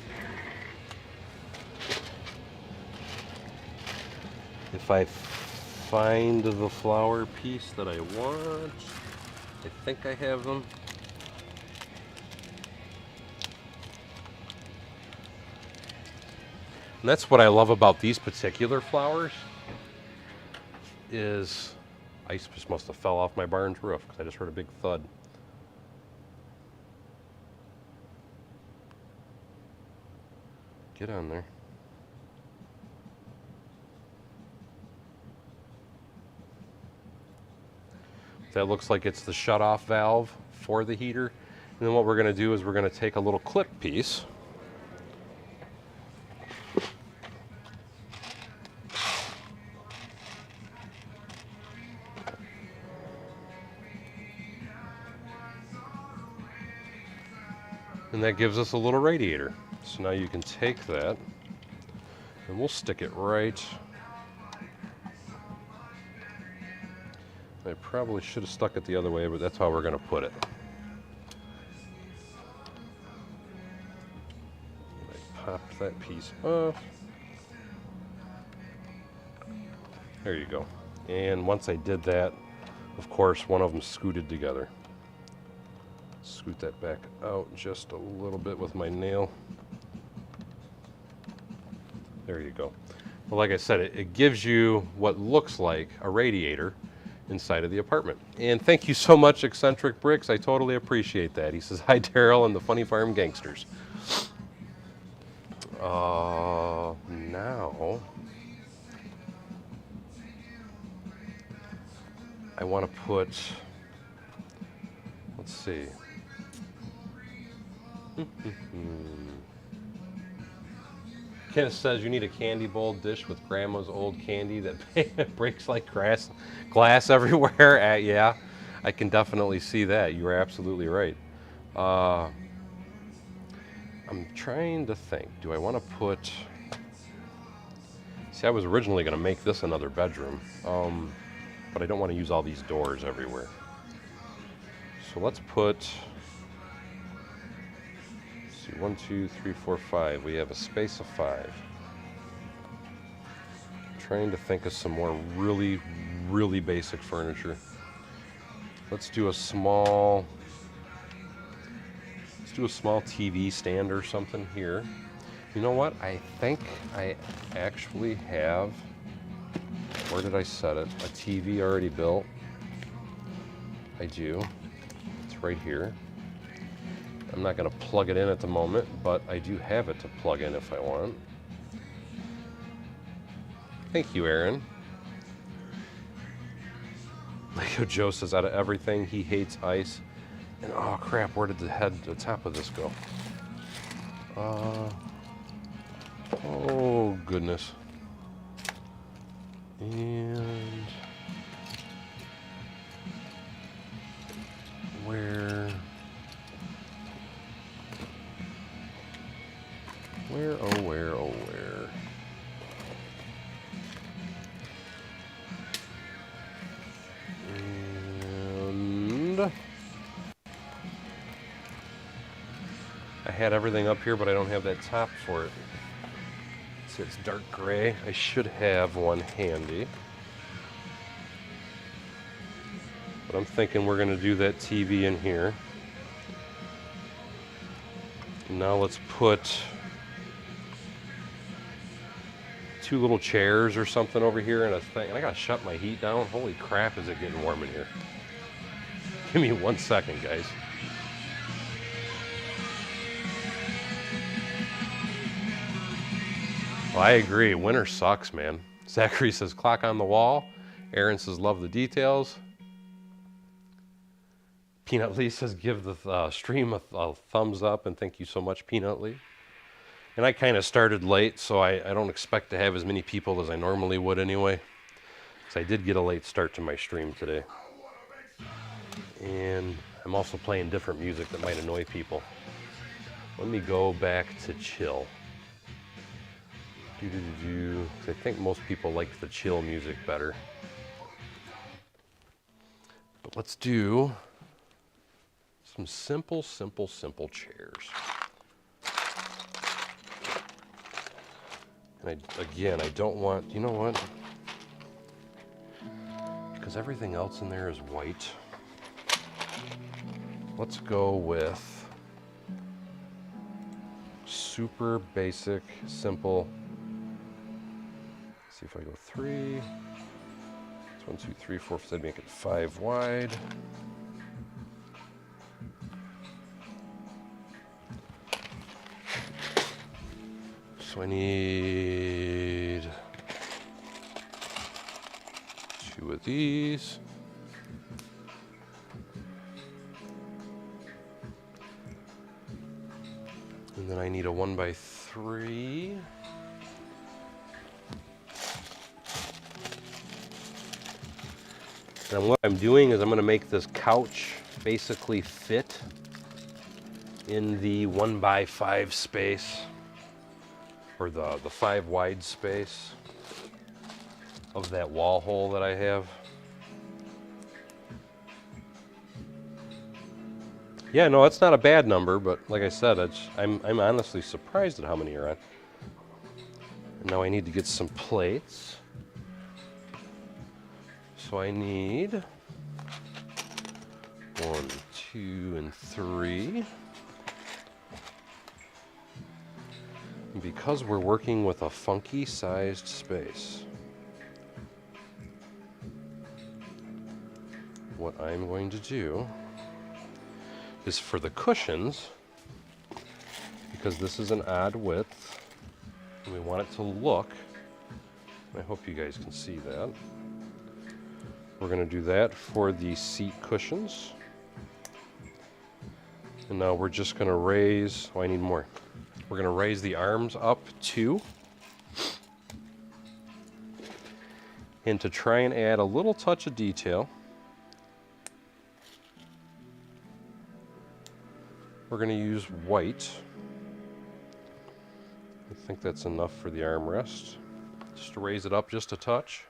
If I find the flower piece that I want, I think I have them. And that's what I love about these particular flowers is ice just must have fell off my barn's roof because I just heard a big thud. Get on there. That looks like it's the shut-off valve for the heater. And then what we're going to do is we're going to take a little clip piece. And that gives us a little radiator. So now you can take that and we'll stick it right. I probably should have stuck it the other way, but that's how we're going to put it. I popped that piece off. There you go. And once I did that, of course, one of them scooted together. Scoot that back out just a little bit with my nail. There you go. Well, like I said, it gives you what looks like a radiator inside of the apartment. And thank you so much, Eccentric Bricks. I totally appreciate that. He says, hi, Daryl and the Funny Farm Gangsters. Now, I want to put, let's see. Kenneth says you need a candy bowl dish with grandma's old candy that breaks like glass everywhere. Yeah, I can definitely see that. You are absolutely right. I'm trying to think. Do I want to put... See, I was originally going to make this another bedroom, but I don't want to use all these doors everywhere. So let's put... 1, 2, 3, 4, 5. We have a space of 5. Trying to think of some more really, really basic furniture. Let's do a small TV stand or something here. You know what? I think I actually have, where did I set it? A TV already built. I do. It's right here. I'm not going to plug it in at the moment, but I do have it to plug in if I want. Thank you, Aaron. Lego Joe says out of everything, he hates ice. And oh crap, where did the top of this go? Oh goodness. And where, oh where, oh where. I had everything up here, but I don't have that top for it. See, it's dark gray. I should have one handy. But I'm thinking we're going to do that TV in here. Now let's put 2 little chairs or something over here and a thing. And I got to shut my heat down. Holy crap, is it getting warm in here. Give me 1 second, guys. Well, I agree. Winter sucks, man. Zachary says, clock on the wall. Aaron says, love the details. Peanut Lee says, give the stream a thumbs up, and thank you so much, Peanut Lee. And I kind of started late, so I don't expect to have as many people as I normally would anyway. So I did get a late start to my stream today. And I'm also playing different music that might annoy people. Let me go back to chill. I think most people like the chill music better. But let's do some simple chairs. And again, I don't want, you know what? Because everything else in there is white. Let's go with super basic, simple. Let's see if I go 3. It's 1, 2, 3, 4, 5, make it 5 wide. So I need 2 of these. And then I need a 1x3. And what I'm doing is I'm going to make this couch basically fit in the 1x5 space, or the 5 wide space of that wall hole that I have. Yeah, no, it's not a bad number, but like I said, I'm honestly surprised at how many are on. And now I need to get some plates. So I need 1, 2, and 3. And because we're working with a funky sized space, what I'm going to do is for the cushions, because this is an odd width, and we want it to look, I hope you guys can see that. We're going to do that for the seat cushions. And now we're just going to raise, oh, I need more. We're going to raise the arms up 2. And to try and add a little touch of detail, we're going to use white. I think that's enough for the armrest. Just to raise it up just a touch.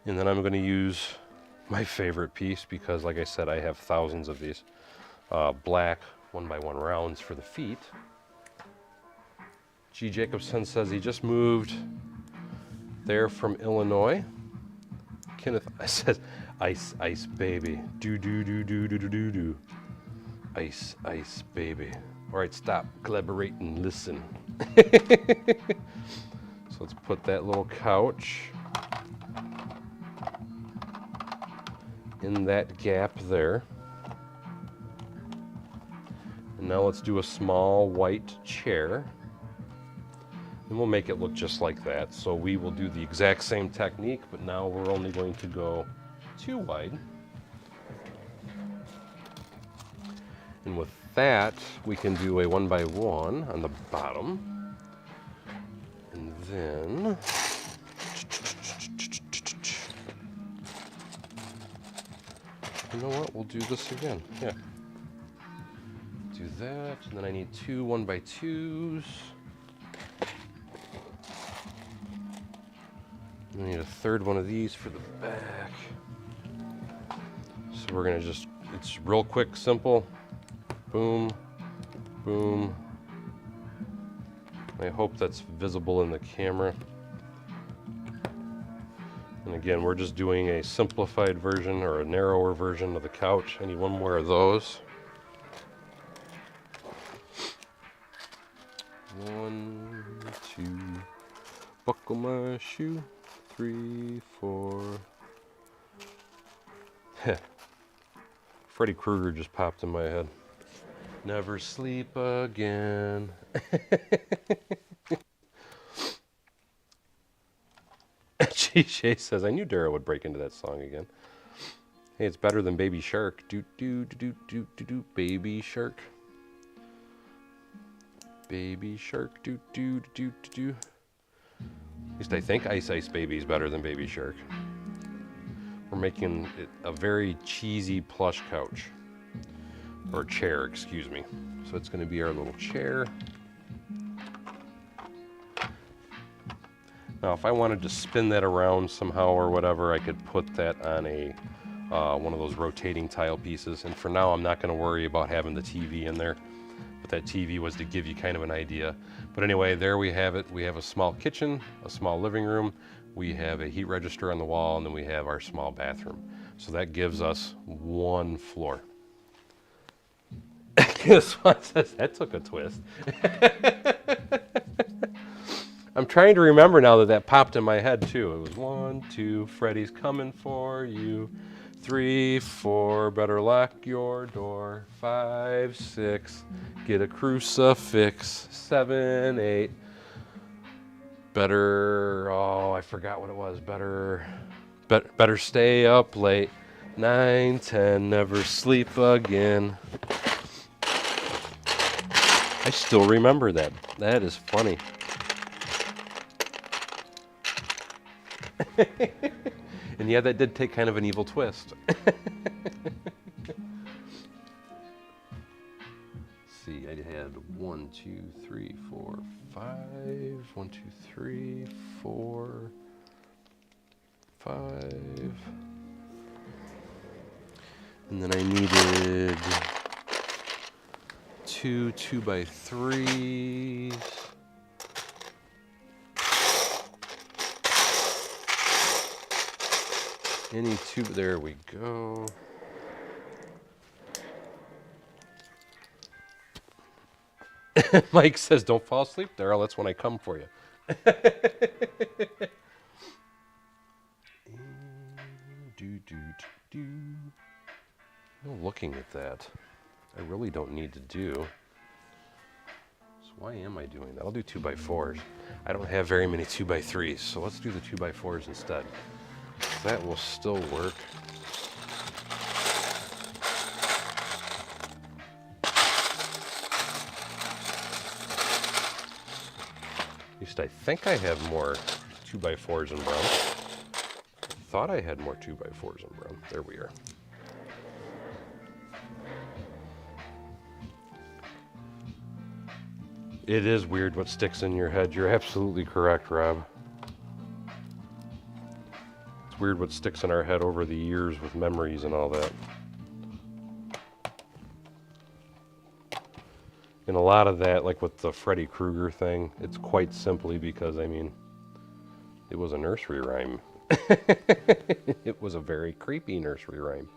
And then I'm going to use my favorite piece, because like I said, I have thousands of these. Black 1x1 rounds for the feet. G. Jacobson says he just moved there from Illinois. Kenneth says, ice, ice, baby. Do, do, do, do, do, do, do, do. Ice, ice, baby. All right, stop, collaborate, and listen. So let's put that little couch in that gap there. And now let's do a small white chair. And we'll make it look just like that. So we will do the exact same technique, but now we're only going to go 2 wide. And with that, we can do a 1x1 on the bottom. And then you know what? We'll do this again. Yeah. Do that, and then I need 2 1x2s. I need a third one of these for the back. So we're gonna just It's real quick, simple. Boom, boom. I hope that's visible in the camera. And again, we're just doing a simplified version or a narrower version of the couch. I need one more of those. 1, 2, buckle my shoe. 3, 4. Freddy Krueger just popped in my head. Never sleep again. Shay says, I knew Dara would break into that song again. Hey, it's better than Baby Shark. Do do do do do do Baby Shark. Baby Shark. Do do do do do. At least I think Ice Ice Baby is better than Baby Shark. We're making it a very cheesy plush couch. Or chair, excuse me. So it's going to be our little chair. Now, if I wanted to spin that around somehow or whatever, I could put that on a one of those rotating tile pieces. And for now, I'm not going to worry about having the TV in there. But that TV was to give you kind of an idea. But anyway, there we have it. We have a small kitchen, a small living room. We have a heat register on the wall, and then we have our small bathroom. So that gives us one floor. This one says, that took a twist. I'm trying to remember now that popped in my head too. It was 1, 2, Freddy's coming for you. 3, 4, better lock your door. 5, 6, get a crucifix. 7, 8, better, oh, I forgot what it was. Better stay up late. 9, 10, never sleep again. I still remember that. That is funny. And yeah, that did take kind of an evil twist. See, I had 1, 2, 3, 4, 5. 1, 2, 3, 4, 5. And then I needed 2 2x3s. Any two, there we go. Mike says, don't fall asleep, Daryl, that's when I come for you. No looking at that. I really don't need to do. So why am I doing that? I'll do 2x4s. I don't have very many 2x3s, so let's do the 2x4s instead. That will still work. At least I think I have more 2x4s in brown. I thought I had more 2x4s in brown. There we are. It is weird what sticks in your head. You're absolutely correct, Rob. It's weird what sticks in our head over the years with memories and all that. And a lot of that, like with the Freddy Krueger thing, it's quite simply because, I mean, it was a nursery rhyme. It was a very creepy nursery rhyme.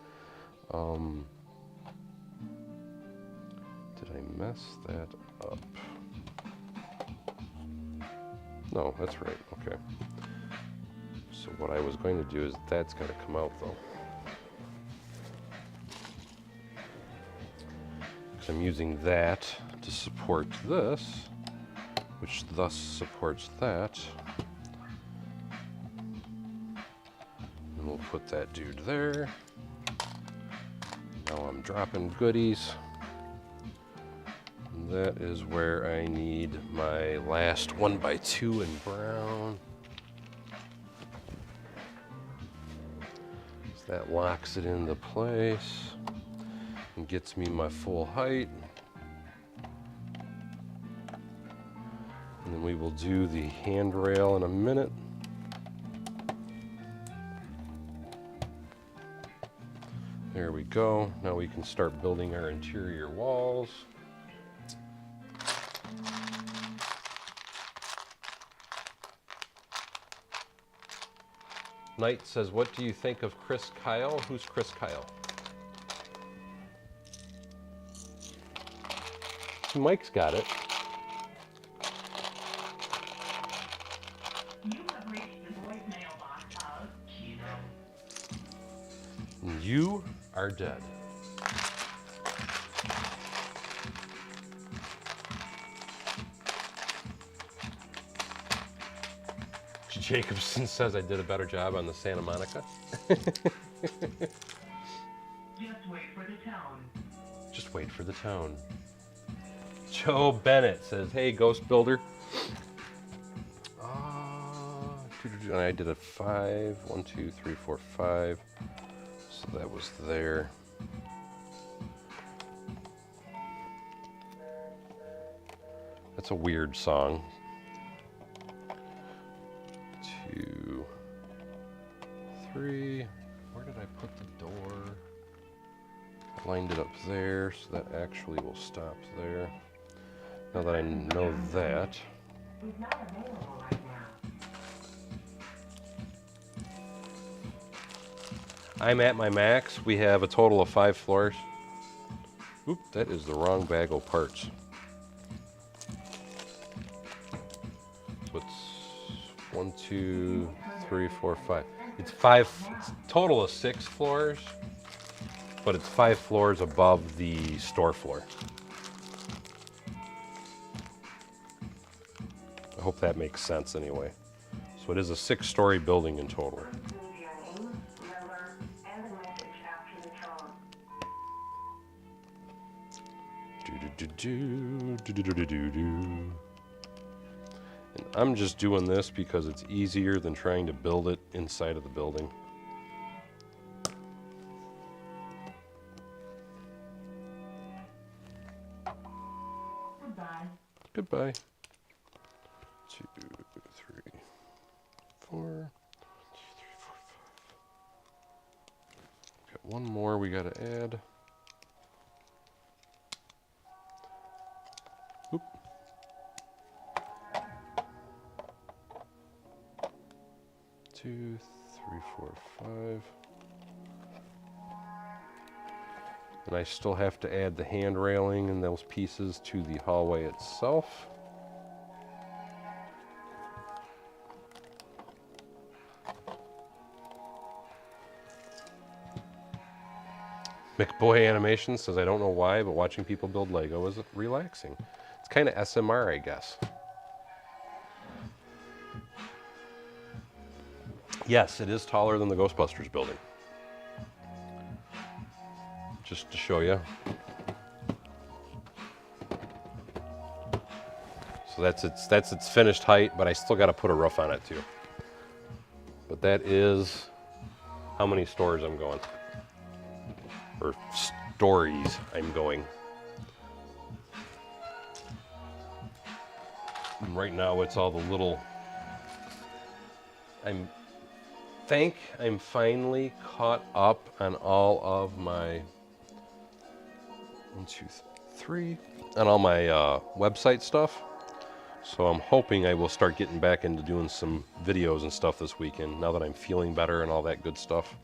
Did I mess that up? No, that's right, okay. So what I was going to do is that's got to come out though. Because I'm using that to support this, which thus supports that. And we'll put that dude there. Now I'm dropping goodies. And that is where I need my last 1x2 in brown. So that locks it into place and gets me my full height. And then we will do the handrail in a minute. There we go. Now we can start building our interior walls. Knight says, what do you think of Chris Kyle? Who's Chris Kyle? Mike's got it. You have reached the voicemail box of Kino. You are dead. Jacobson says I did a better job on the Santa Monica. Just wait for the tone. Just wait for the tone. Joe Bennett says, hey, Ghost Builder. And I did a 5, 1, 2, 3, 4, 5. So that was there. That's a weird song. 2, 3. Where did I put the door? I lined it up there, so that actually will stop there. Now that I know that. It's not available right now. I'm at my max. We have a total of 5 floors. Oop, that is the wrong bag of parts. So it's 1, 2, 3, 4, 5. It's 5. It's a total of 6 floors, but it's 5 floors above the store floor. I hope that makes sense anyway. So it is a 6-story building in total. And I'm just doing this because it's easier than trying to build it inside of the building. Goodbye. Goodbye. 2, 3, 4. Got one more we gotta add. Oop. Two, 3, 4, 5. And I still have to add the hand railing and those pieces to the hallway itself. McBoy Animation says, I don't know why, but watching people build Lego is relaxing. It's kind of SMR, I guess. Yes, it is taller than the Ghostbusters building. Just to show you. So that's its finished height, but I still got to put a roof on it too. But that is how many stores I'm going. Or stories I'm going. And right now it's all the little... I think I'm finally caught up on all of my 1, 2, 3 on all my website stuff. So I'm hoping I will start getting back into doing some videos and stuff this weekend now that I'm feeling better and all that good stuff.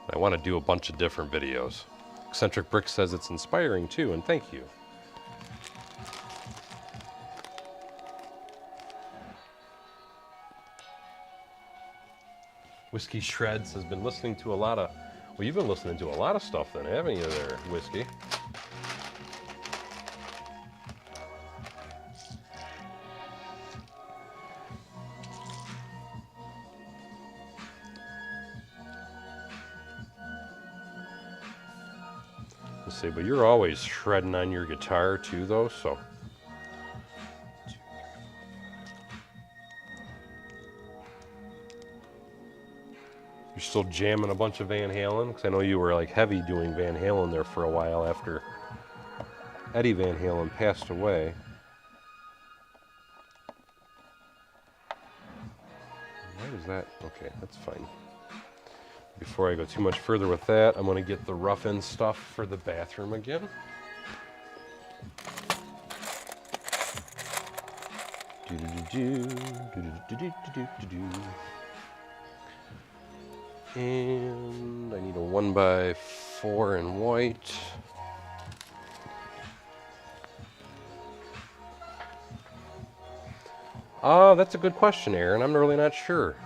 I want to do a bunch of different videos. Eccentric Brick says it's inspiring too, and thank you. Whiskey Shreds has been listening to a lot of... Well, you've been listening to a lot of stuff then, haven't you there, Whiskey? Let's see, but you're always shredding on your guitar too, though, so... You're still jamming a bunch of Van Halen? Because I know you were like heavy doing Van Halen there for a while after Eddie Van Halen passed away. Why is that? Okay, that's fine. Before I go too much further with that, I'm going to get the rough-in stuff for the bathroom again. And I need a 1x4 in white. That's a good question, Aaron. I'm really not sure.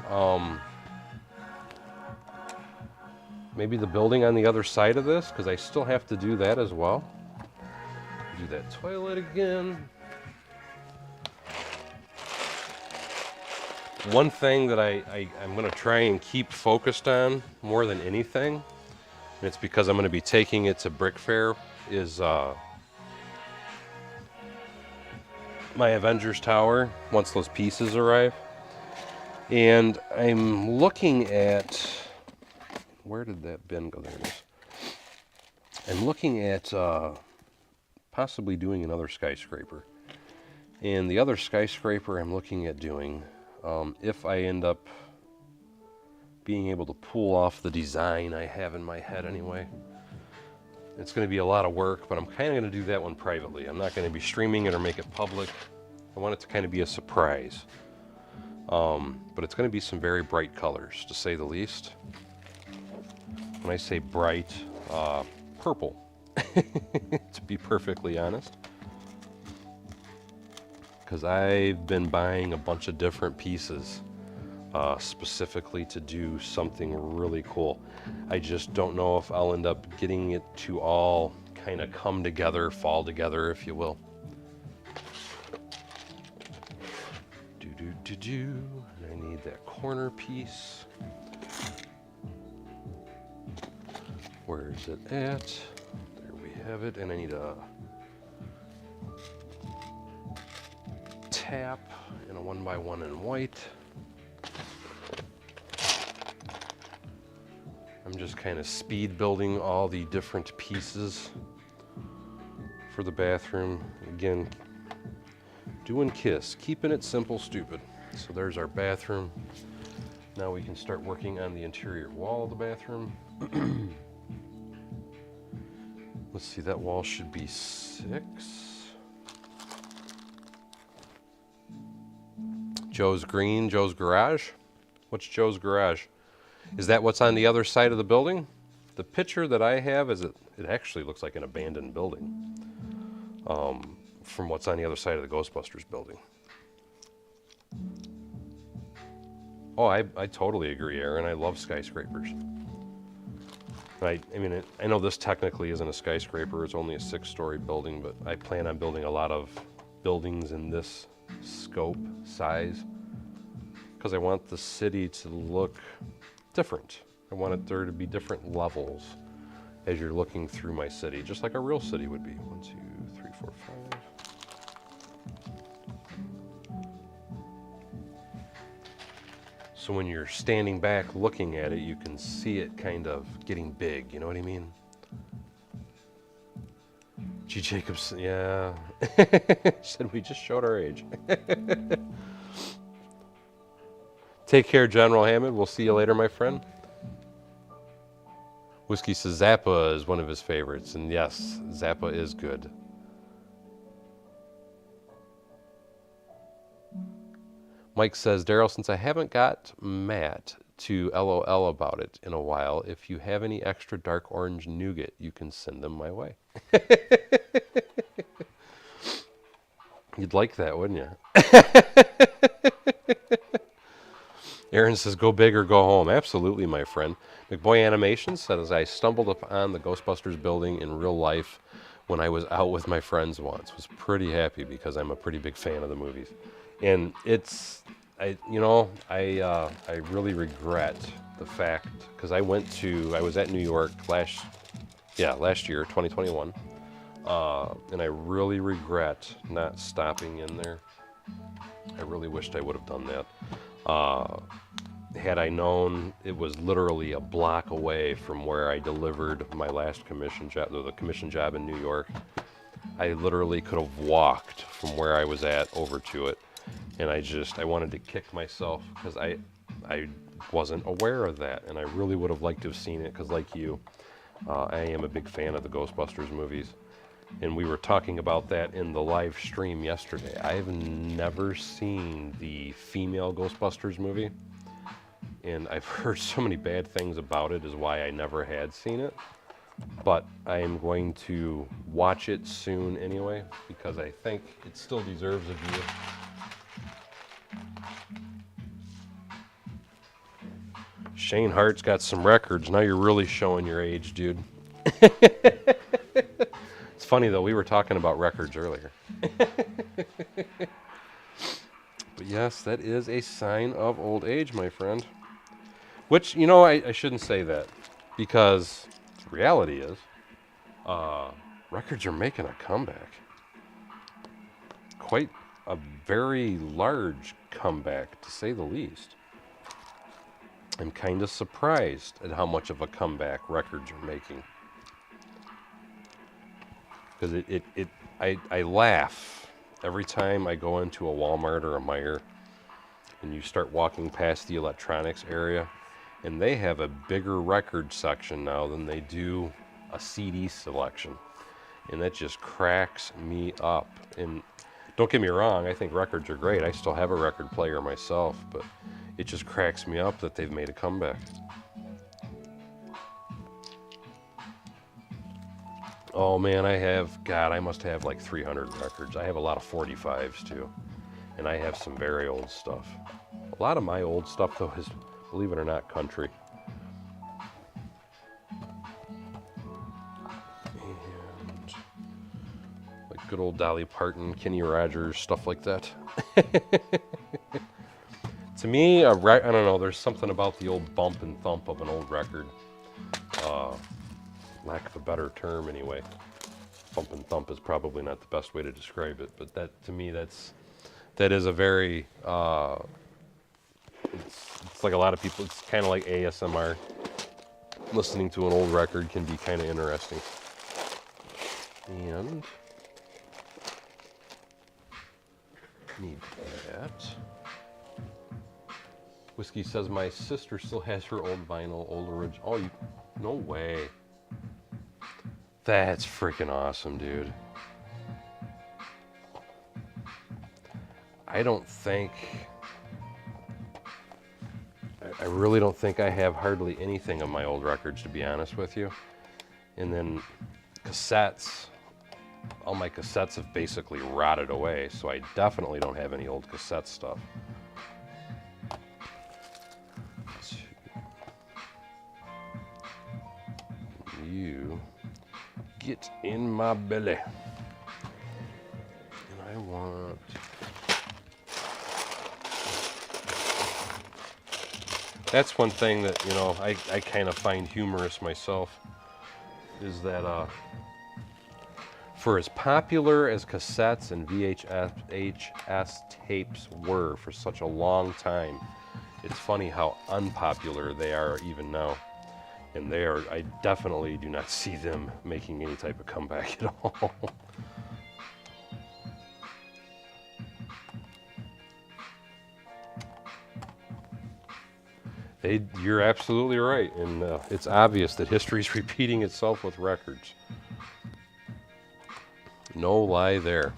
Maybe the building on the other side of this, because I still have to do that as well. Do that toilet again. One thing that I'm going to try and keep focused on more than anything, and it's because I'm going to be taking it to Brick Fair, is my Avengers Tower once those pieces arrive. And I'm looking at, where did that bin go? There it is. I'm looking at possibly doing another skyscraper. And the other skyscraper I'm looking at doing, if I end up being able to pull off the design I have in my head anyway. It's going to be a lot of work, but I'm kind of going to do that one privately. I'm not going to be streaming it or make it public. I want it to kind of be a surprise. But it's going to be some very bright colors, to say the least. When I say bright, purple, to be perfectly honest. Because I've been buying a bunch of different pieces specifically to do something really cool. I just don't know if I'll end up getting it to all kind of come together, fall together, if you will. I need that corner piece. Where is it at? There we have it. And I need a tap and a 1x1 in white. I'm just kind of speed building all the different pieces for the bathroom. Again, doing KISS, keeping it simple, stupid. So there's our bathroom. Now we can start working on the interior wall of the bathroom. Let's see, that wall should be 6. Joe's Green, Joe's Garage. What's Joe's Garage? Is that what's on the other side of the building? The picture that I have is it actually looks like an abandoned building from what's on the other side of the Ghostbusters building. Oh, I totally agree, Aaron. I love skyscrapers. I mean, I know this technically isn't a skyscraper. It's only a 6-story building, but I plan on building a lot of buildings in this scope, size, because I want the city to look different. I want there to be different levels as you're looking through my city, just like a real city would be. 1, 2, 3, 4, 5. So when you're standing back looking at it, you can see it kind of getting big, you know what I mean? G. Jacobs, yeah. Said we just showed our age. Take care, General Hammond. We'll see you later, my friend. Whiskey says Zappa is one of his favorites, and yes, Zappa is good. Mike says, Daryl, since I haven't got Matt to LOL about it in a while, if you have any extra dark orange nougat, you can send them my way. You'd like that, wouldn't you? Aaron says, go big or go home. Absolutely, my friend. McBoy Animations says, I stumbled upon the Ghostbusters building in real life when I was out with my friends once. Was pretty happy because I'm a pretty big fan of the movies. And it's, I really regret the fact, because I was at New York last year, 2021. And I really regret not stopping in there. I really wished I would have done that. Had I known it was literally a block away from where I delivered my last commission job, the commission job in New York, I literally could have walked from where I was at over to it. And I wanted to kick myself because I wasn't aware of that, and I really would have liked to have seen it because, like you, I am a big fan of the Ghostbusters movies. And we were talking about that in the live stream yesterday. I've never seen the female Ghostbusters movie, and I've heard so many bad things about it is why I never had seen it. But I am going to watch it soon anyway, because I think it still deserves a view. Shane Hart's got some records. Now you're really showing your age, dude. It's funny, though. We were talking about records earlier. But yes, that is a sign of old age, my friend. Which, you know, I shouldn't say that. Because the reality is, records are making a comeback. Quite a very large comeback, to say the least. I'm kind of surprised at how much of a comeback records are making. Because I laugh every time I go into a Walmart or a Meijer and you start walking past the electronics area, and they have a bigger record section now than they do a CD selection. And that just cracks me up. And don't get me wrong, I think records are great. I still have a record player myself, but it just cracks me up that they've made a comeback. Oh man, I must have like 300 records. I have a lot of 45s too. And I have some very old stuff. A lot of my old stuff though is, believe it or not, country. And like good old Dolly Parton, Kenny Rogers, stuff like that. To me, I don't know, there's something about the old bump and thump of an old record. Lack of a better term anyway. Bump and thump is probably not the best way to describe it, but that, to me, that is a very, it's like a lot of people, it's kind of like ASMR. Listening to an old record can be kind of interesting. And need that. Whiskey says my sister still has her old vinyl, old original. Oh, no way. That's freaking awesome, dude. I really don't think I have hardly anything of my old records, to be honest with you. And then cassettes, all my cassettes have basically rotted away, so I definitely don't have any old cassette stuff. You get in my belly. And I want... That's one thing that, you know, I kind of find humorous myself, is that for as popular as cassettes and VHS tapes were for such a long time, it's funny how unpopular they are even now. And I definitely do not see them making any type of comeback at all. You're absolutely right, and it's obvious that history's repeating itself with records. No lie there.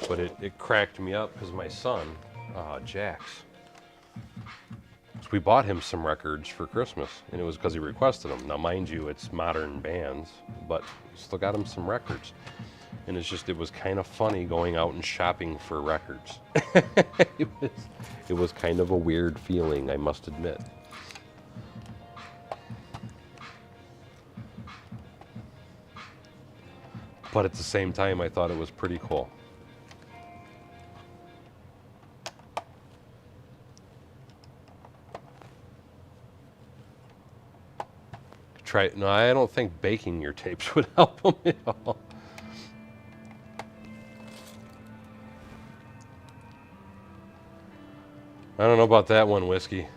But it cracked me up because my son, Jax, we bought him some records for Christmas, and it was because he requested them. Now, mind you, it's modern bands, but we still got him some records. And it was kind of funny going out and shopping for records. It was kind of a weird feeling, I must admit. But at the same time, I thought it was pretty cool. No, I don't think baking your tapes would help them at all. I don't know about that one, Whiskey.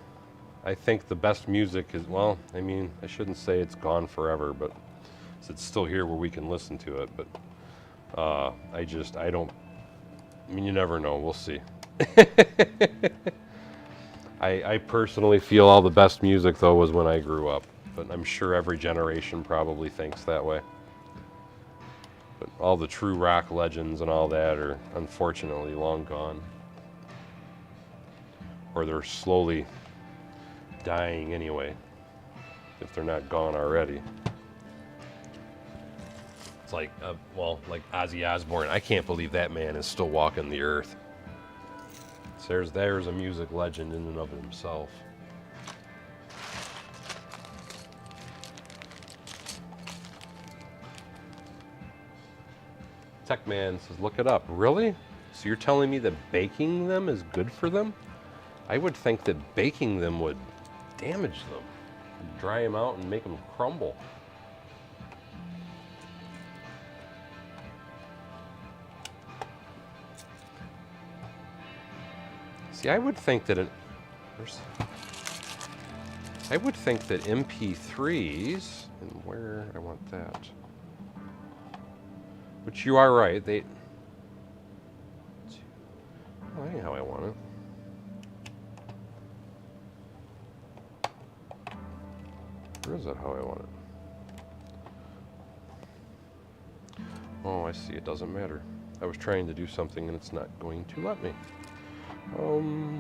I think the best music is, well, I mean, I shouldn't say it's gone forever, but it's still here where we can listen to it. But I don't, I mean, you never know. We'll see. I personally feel all the best music, though, was when I grew up. But I'm sure every generation probably thinks that way. But all the true rock legends and all that are unfortunately long gone. Or they're slowly dying anyway, if they're not gone already. It's like, well, like Ozzy Osbourne. I can't believe that man is still walking the earth. So there's a music legend in and of himself. Tech Man says, look it up. Really? So you're telling me that baking them is good for them? I would think that baking them would damage them, dry them out and make them crumble. See, I would think that MP3s, and where I want that, which you are right, they, oh, anyhow I want it. Where is that how I want it? Oh, I see, it doesn't matter. I was trying to do something and it's not going to let me. No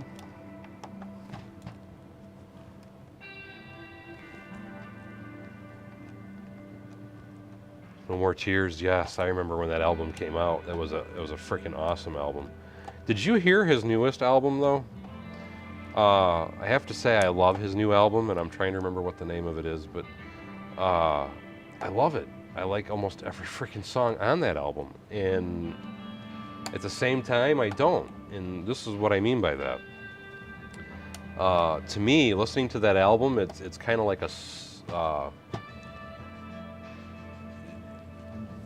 More Tears, yes, I remember when that album came out. It was a freaking awesome album. Did you hear his newest album though? I have to say I love his new album, and I'm trying to remember what the name of it is, but I love it. I like almost every freaking song on that album, and at the same time I don't, and this is what I mean by that. To me, listening to that album, it's kind of like a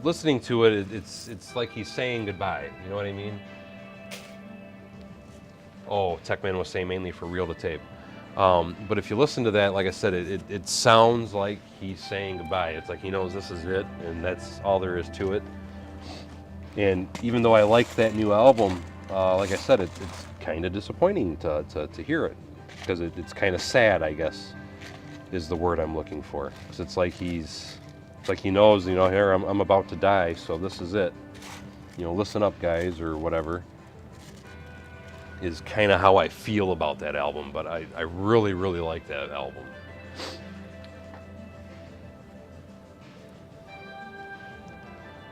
listening to it, it's like he's saying goodbye. You know what I mean? Oh, Techman was saying mainly for reel to tape. But if you listen to that, like I said, it sounds like he's saying goodbye. It's like he knows this is it, and that's all there is to it. And even though I like that new album, like I said, it's kind of disappointing to hear it, because it's kind of sad, I guess, is the word I'm looking for. Because it's like he knows, you know, here I'm about to die, so this is it. You know, listen up, guys, or whatever. Is kind of how I feel about that album, but I really, really like that album.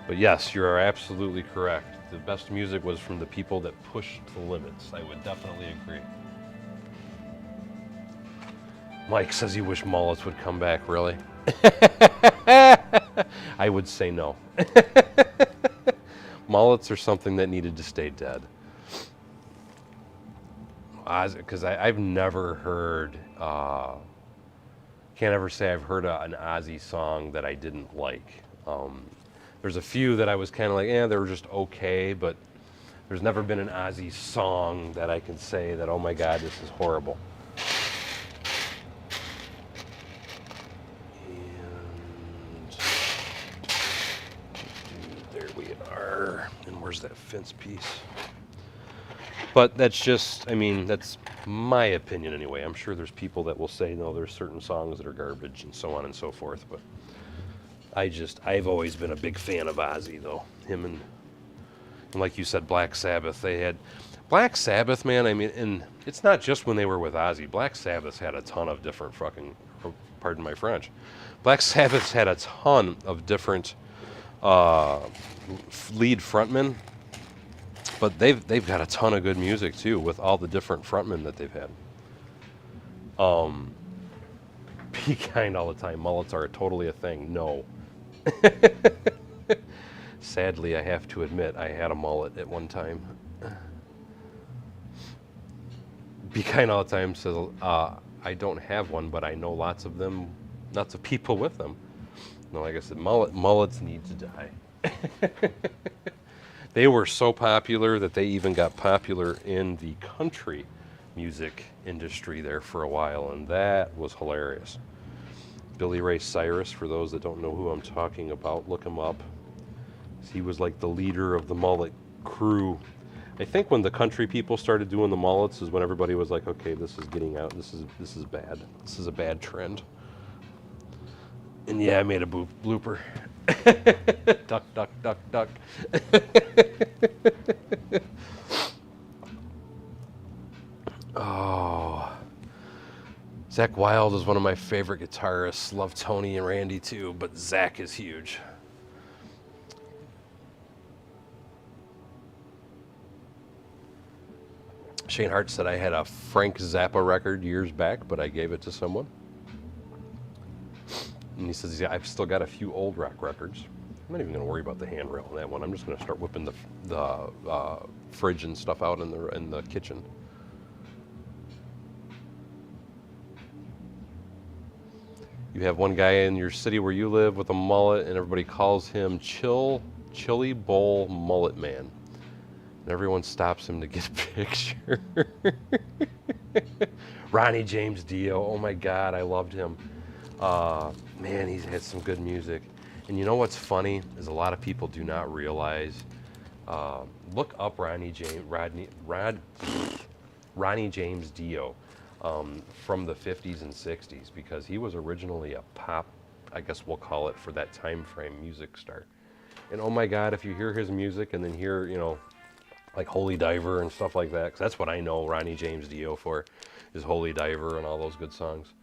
But yes, you are absolutely correct. The best music was from the people that pushed the limits. I would definitely agree. Mike says he wished mullets would come back, really? I would say no. Mullets are something that needed to stay dead. Because I've never heard, can't ever say I've heard an Ozzy song that I didn't like. There's a few that I was kind of like, they were just okay, but there's never been an Ozzy song that I can say that, oh my God, this is horrible. And there we are. And where's that fence piece? But that's just, I mean, that's my opinion anyway. I'm sure there's people that will say, no, there's certain songs that are garbage and so on and so forth. But I've always been a big fan of Ozzy, though. Him and like you said, Black Sabbath. They had, Black Sabbath, man, I mean, and it's not just when they were with Ozzy. Black Sabbath had a ton of different fucking, pardon my French. Black Sabbath had a ton of different lead frontmen. But they've got a ton of good music too, with all the different frontmen that they've had. Be kind all the time. Mullets are totally a thing. No. Sadly, I have to admit, I had a mullet at one time. Be kind all the time says, I don't have one, but I know lots of them, lots of people with them. No, like I said, mullets need to die. They were so popular that they even got popular in the country music industry there for a while, and that was hilarious. Billy Ray Cyrus, for those that don't know who I'm talking about, look him up. He was like the leader of the mullet crew. I think when the country people started doing the mullets is when everybody was like, okay, this is getting out. This is bad. This is a bad trend. And yeah, I made a blooper. Duck, duck, duck, duck. Oh. Zach Wilde is one of my favorite guitarists. Love Tony and Randy too, but Zach is huge. Shane Hart said I had a Frank Zappa record years back, but I gave it to someone. And he says, yeah, I've still got a few old rock records. I'm not even going to worry about the handrail on that one. I'm just going to start whipping the fridge and stuff out in the kitchen. You have one guy in your city where you live with a mullet, and everybody calls him Chili Bowl Mullet Man. And everyone stops him to get a picture. Ronnie James Dio, oh my God, I loved him. Man, he's had some good music. And you know what's funny is a lot of people do not realize. Look up Ronnie James Dio from the 50s and 60s, because he was originally a pop, I guess we'll call it for that time frame, music star. And oh my God, if you hear his music and then hear, you know, like Holy Diver and stuff like that, because that's what I know Ronnie James Dio for, is Holy Diver and all those good songs.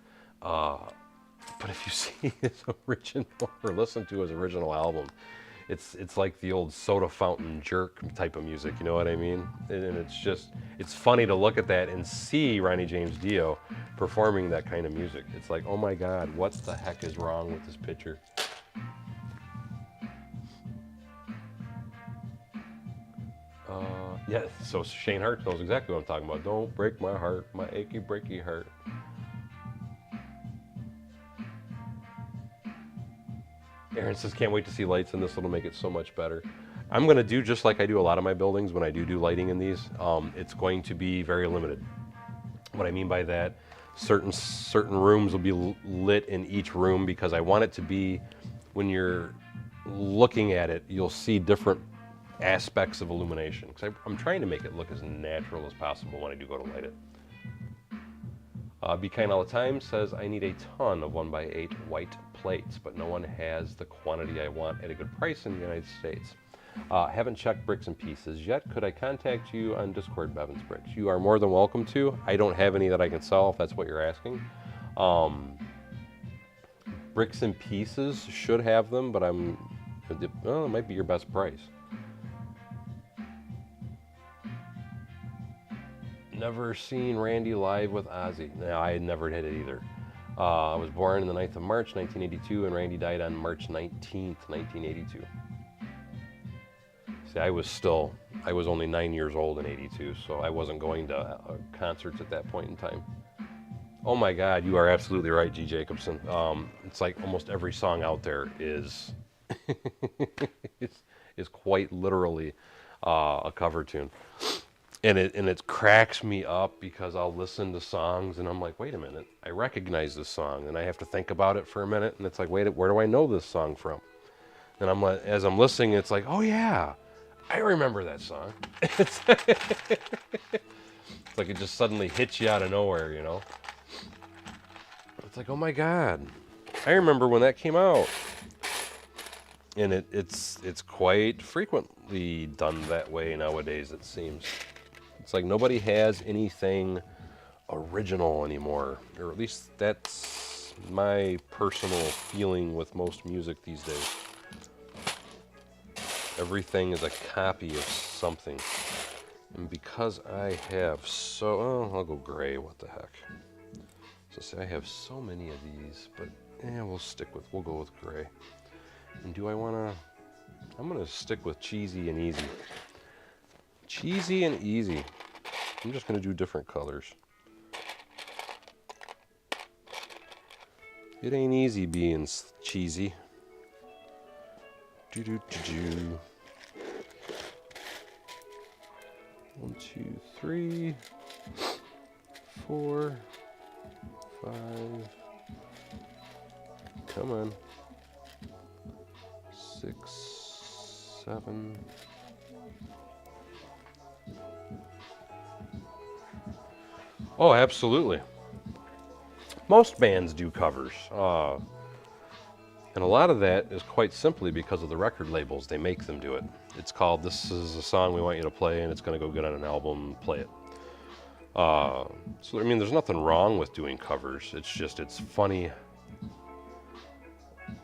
But if you see his original or listen to his original album, it's like the old soda fountain jerk type of music, you know what I mean? And it's funny to look at that and see Ronnie James Dio performing that kind of music. It's like, oh my God, what the heck is wrong with this picture? Yeah, so Shane Hart knows exactly what I'm talking about. Don't break my heart, my achy breaky heart. Aaron says, can't wait to see lights in this. It'll make it so much better. I'm going to do just like I do a lot of my buildings when I do lighting in these. It's going to be very limited. What I mean by that, certain rooms will be lit in each room, because I want it to be, when you're looking at it, you'll see different aspects of illumination. Because I'm trying to make it look as natural as possible when I do go to light it. Be Kind All the Time says, I need a ton of 1x8 white plates, but no one has the quantity I want at a good price in the United States. Haven't checked Bricks and Pieces yet. Could I contact you on Discord, Bevan's Bricks? You are more than welcome to. I don't have any that I can sell, if that's what you're asking. Bricks and Pieces should have them, but it might be your best price. Never seen Randy live with Ozzy. No, I never did it either. I was born on the 9th of March, 1982, and Randy died on March 19th, 1982. See, I was only 9 years old in 82, so I wasn't going to concerts at that point in time. Oh my God, you are absolutely right, G. Jacobson. It's like almost every song out there is is quite literally a cover tune. And it cracks me up, because I'll listen to songs and I'm like, wait a minute, I recognize this song, and I have to think about it for a minute, and it's like, wait, where do I know this song from? And I'm like, as I'm listening, it's like, oh yeah, I remember that song. It's like it just suddenly hits you out of nowhere, you know? It's like, oh my God, I remember when that came out. And it's quite frequently done that way nowadays, it seems. It's like nobody has anything original anymore, or at least that's my personal feeling with most music these days. Everything is a copy of something. And because I have I'll go gray, what the heck. So say I have so many of these, but we'll go with gray. And I'm gonna stick with cheesy and easy. Cheesy and easy. I'm just gonna do different colors. It ain't easy being cheesy. Do. 1, 2, 3. 4, 5. Come on. 6, 7. Oh, absolutely. Most bands do covers. And a lot of that is quite simply because of the record labels. They make them do it. It's called, this is a song we want you to play, and it's going to go good on an album, play it. So, I mean, there's nothing wrong with doing covers. It's just, it's funny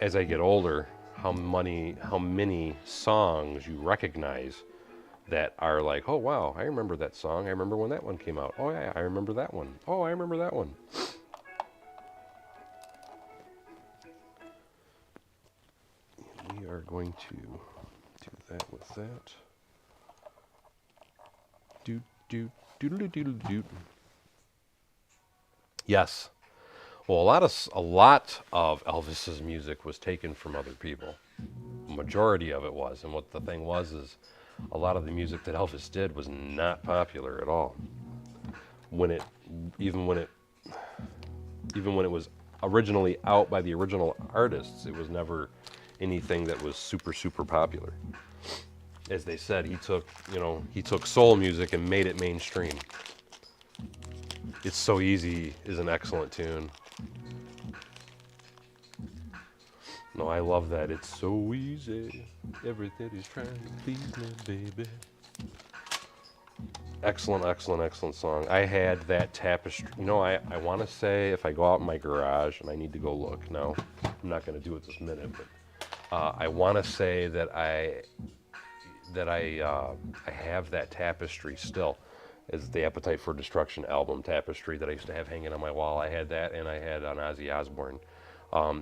as I get older how many songs you recognize that are like, oh, wow, I remember that song. I remember when that one came out. Oh, yeah, I remember that one. Oh, I remember that one. We are going to do that with that. Doot, doot, doodle, doodle, doot. Yes. Well, a lot of Elvis's music was taken from other people. A majority of it was. And what the thing was is a lot of the music that Elvis did was not popular at all. Even when it was originally out by the original artists, it was never anything that was super, super popular. As they said, he took soul music and made it mainstream. It's So Easy is an excellent tune. No, I love that. It's so easy. Everybody's trying to please me, baby. Excellent, excellent, excellent song. I had that tapestry. I want to say if I go out in my garage, and I need to go look now, I'm not going to do it this minute, but I want to say that I have that tapestry still. Is the Appetite for Destruction album tapestry that I used to have hanging on my wall. I had that, and I had on Ozzy Osbourne.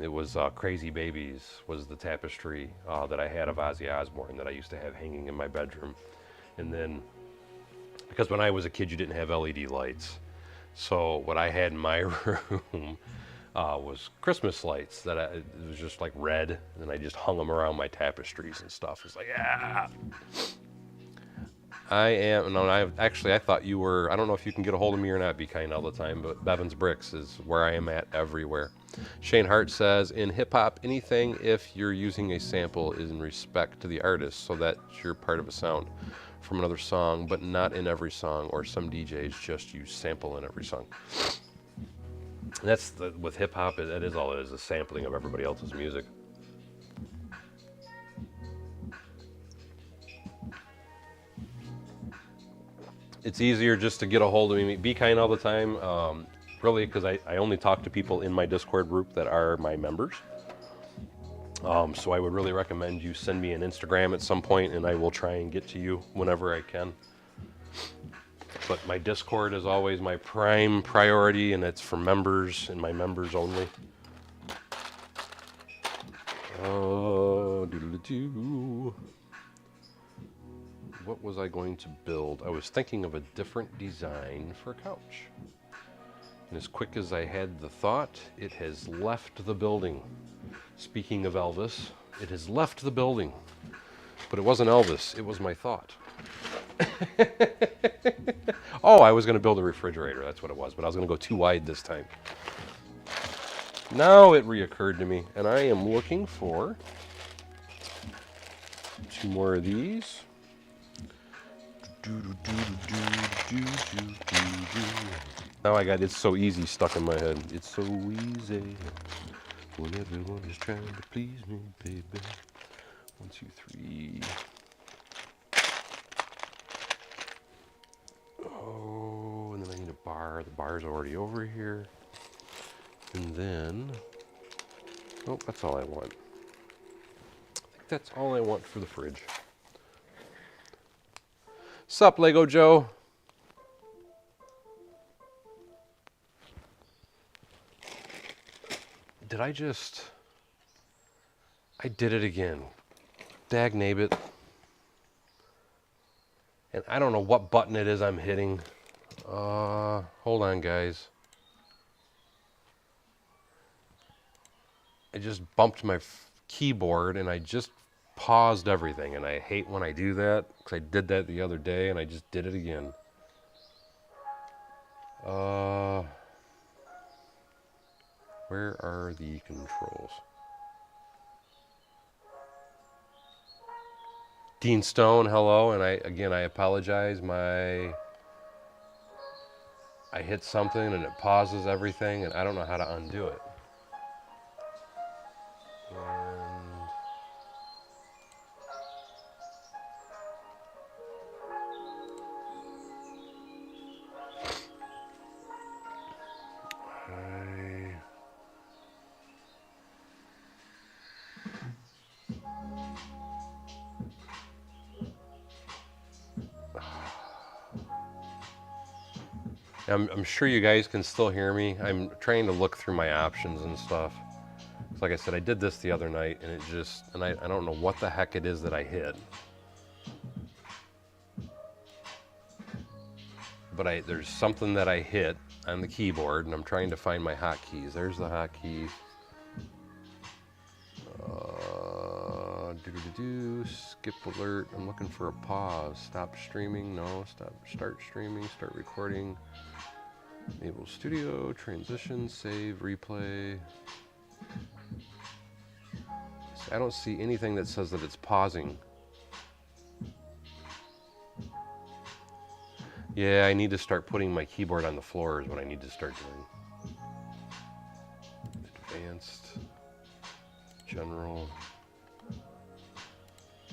It was Crazy Babies was the tapestry that I had of Ozzy Osbourne that I used to have hanging in my bedroom. And then, because when I was a kid, you didn't have LED lights. So what I had in my room was Christmas lights it was just like red, and I just hung them around my tapestries and stuff. It's like, yeah. I thought you were, I don't know if you can get a hold of me or not, Be Kind all the time, but Bevan's Bricks is where I am at everywhere. Shane Hart says, in hip-hop, anything if you're using a sample is in respect to the artist, so that's your part of a sound from another song, but not in every song, or some DJs just use sample in every song. And with hip-hop, that is all it is, a sampling of everybody else's music. It's easier just to get a hold of me. Be Kind all the time, really, because I only talk to people in my Discord group that are my members. So I would really recommend you send me an Instagram at some point, and I will try and get to you whenever I can. But my Discord is always my prime priority, and it's for members and my members only. Oh, doodle-doo. What was I going to build? I was thinking of a different design for a couch. And as quick as I had the thought, it has left the building. Speaking of Elvis, it has left the building. But it wasn't Elvis, it was my thought. Oh, I was going to build a refrigerator, that's what it was, but I was going to go too wide this time. Now it reoccurred to me, and I am looking for 2 more of these. Now I got It's So Easy stuck in my head. It's so easy when everyone is trying to please me, baby. 1, 2, 3. Oh, and then I need a bar. The bar's already over here. And then, oh, that's all I want. I think that's all I want for the fridge. Sup, Lego Joe? I did it again. Dag nabbit. And I don't know what button it is I'm hitting. Hold on, guys. I just bumped my keyboard and I just paused everything. And I hate when I do that because I did that the other day and I just did it again. Uh, where are the controls? Dean Stone, hello, and I apologize. I hit something and it pauses everything, and I don't know how to undo it. And I'm sure you guys can still hear me. I'm trying to look through my options and stuff. Like I said, I did this the other night, and it just, and I don't know what the heck it is that I hit. But there's something that I hit on the keyboard, and I'm trying to find my hotkeys. There's the hotkey. Skip alert. I'm looking for a pause. Stop streaming. No. Start streaming. Start recording. Enable studio. Transition. Save. Replay. I don't see anything that says that it's pausing. Yeah, I need to start putting my keyboard on the floor is what I need to start doing. Advanced. General.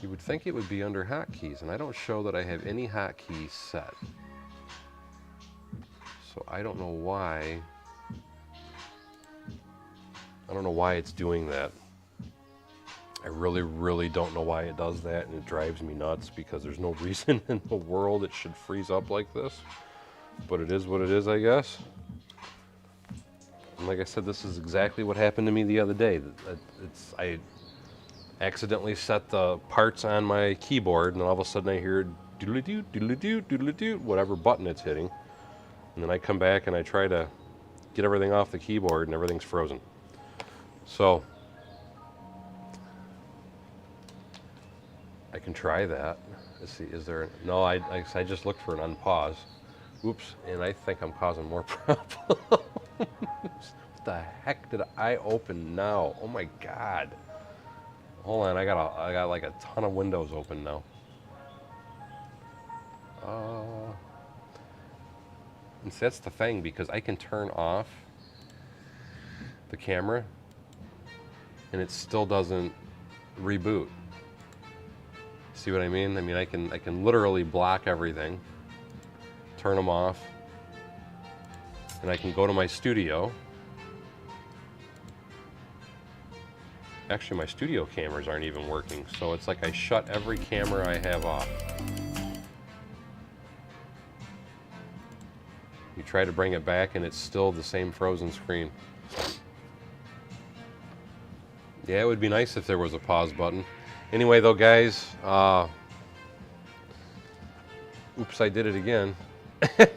You would think it would be under hotkeys, and I don't show that I have any hotkeys set. So I don't know why. I don't know why it's doing that. I really, really don't know why it does that, and it drives me nuts because there's no reason in the world it should freeze up like this. But it is what it is, I guess. And like I said, this is exactly what happened to me the other day. I accidentally set the parts on my keyboard, and all of a sudden I hear doodly-doo, doodly-doo, doodly-doo, whatever button it's hitting. And then I come back and I try to get everything off the keyboard, and everything's frozen. So I can try that. Let's see, is there... No, I just looked for an unpause. Oops, and I think I'm causing more problems. What the heck did I open now? Oh my God. Hold on, I got like a ton of windows open now. And see, that's the thing, because I can turn off the camera and it still doesn't reboot. See what I mean? I mean, I can literally block everything, turn them off, and I can go to my studio. Actually, my studio cameras aren't even working, so it's like I shut every camera I have off. You try to bring it back and it's still the same frozen screen. Yeah, it would be nice if there was a pause button. Anyway, though, guys, oops, I did it again. It's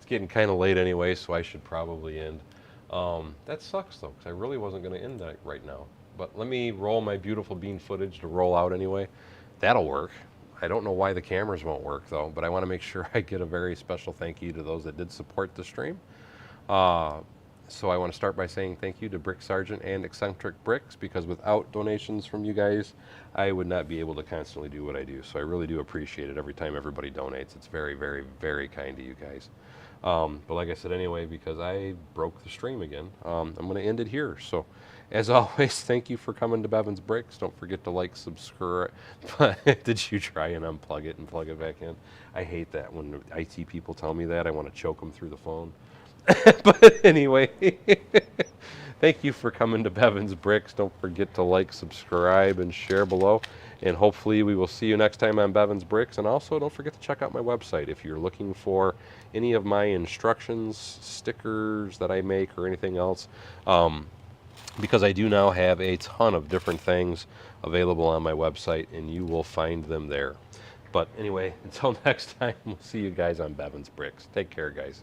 getting kind of late anyway, so I should probably end. That sucks, though, because I really wasn't going to end that right now. But let me roll my beautiful bean footage to roll out anyway. That'll work. I don't know why the cameras won't work, though, but I want to make sure I get a very special thank you to those that did support the stream. So I want to start by saying thank you to Brick Sergeant and Eccentric Bricks, because without donations from you guys, I would not be able to constantly do what I do. So I really do appreciate it every time everybody donates. It's very, very, very kind to you guys. But like I said, anyway, because I broke the stream again, I'm going to end it here. So as always, thank you for coming to Bevan's Bricks. Don't forget to like, subscribe. Did you try and unplug it and plug it back in? I hate that when the IT people tell me that. I want to choke them through the phone. But anyway, thank you for coming to Bevan's Bricks. Don't forget to like, subscribe, and share below. And hopefully we will see you next time on Bevan's Bricks. And also don't forget to check out my website if you're looking for any of my instructions, stickers that I make, or anything else. Because I do now have a ton of different things available on my website, and you will find them there. But anyway, until next time, we'll see you guys on Bevan's Bricks. Take care, guys.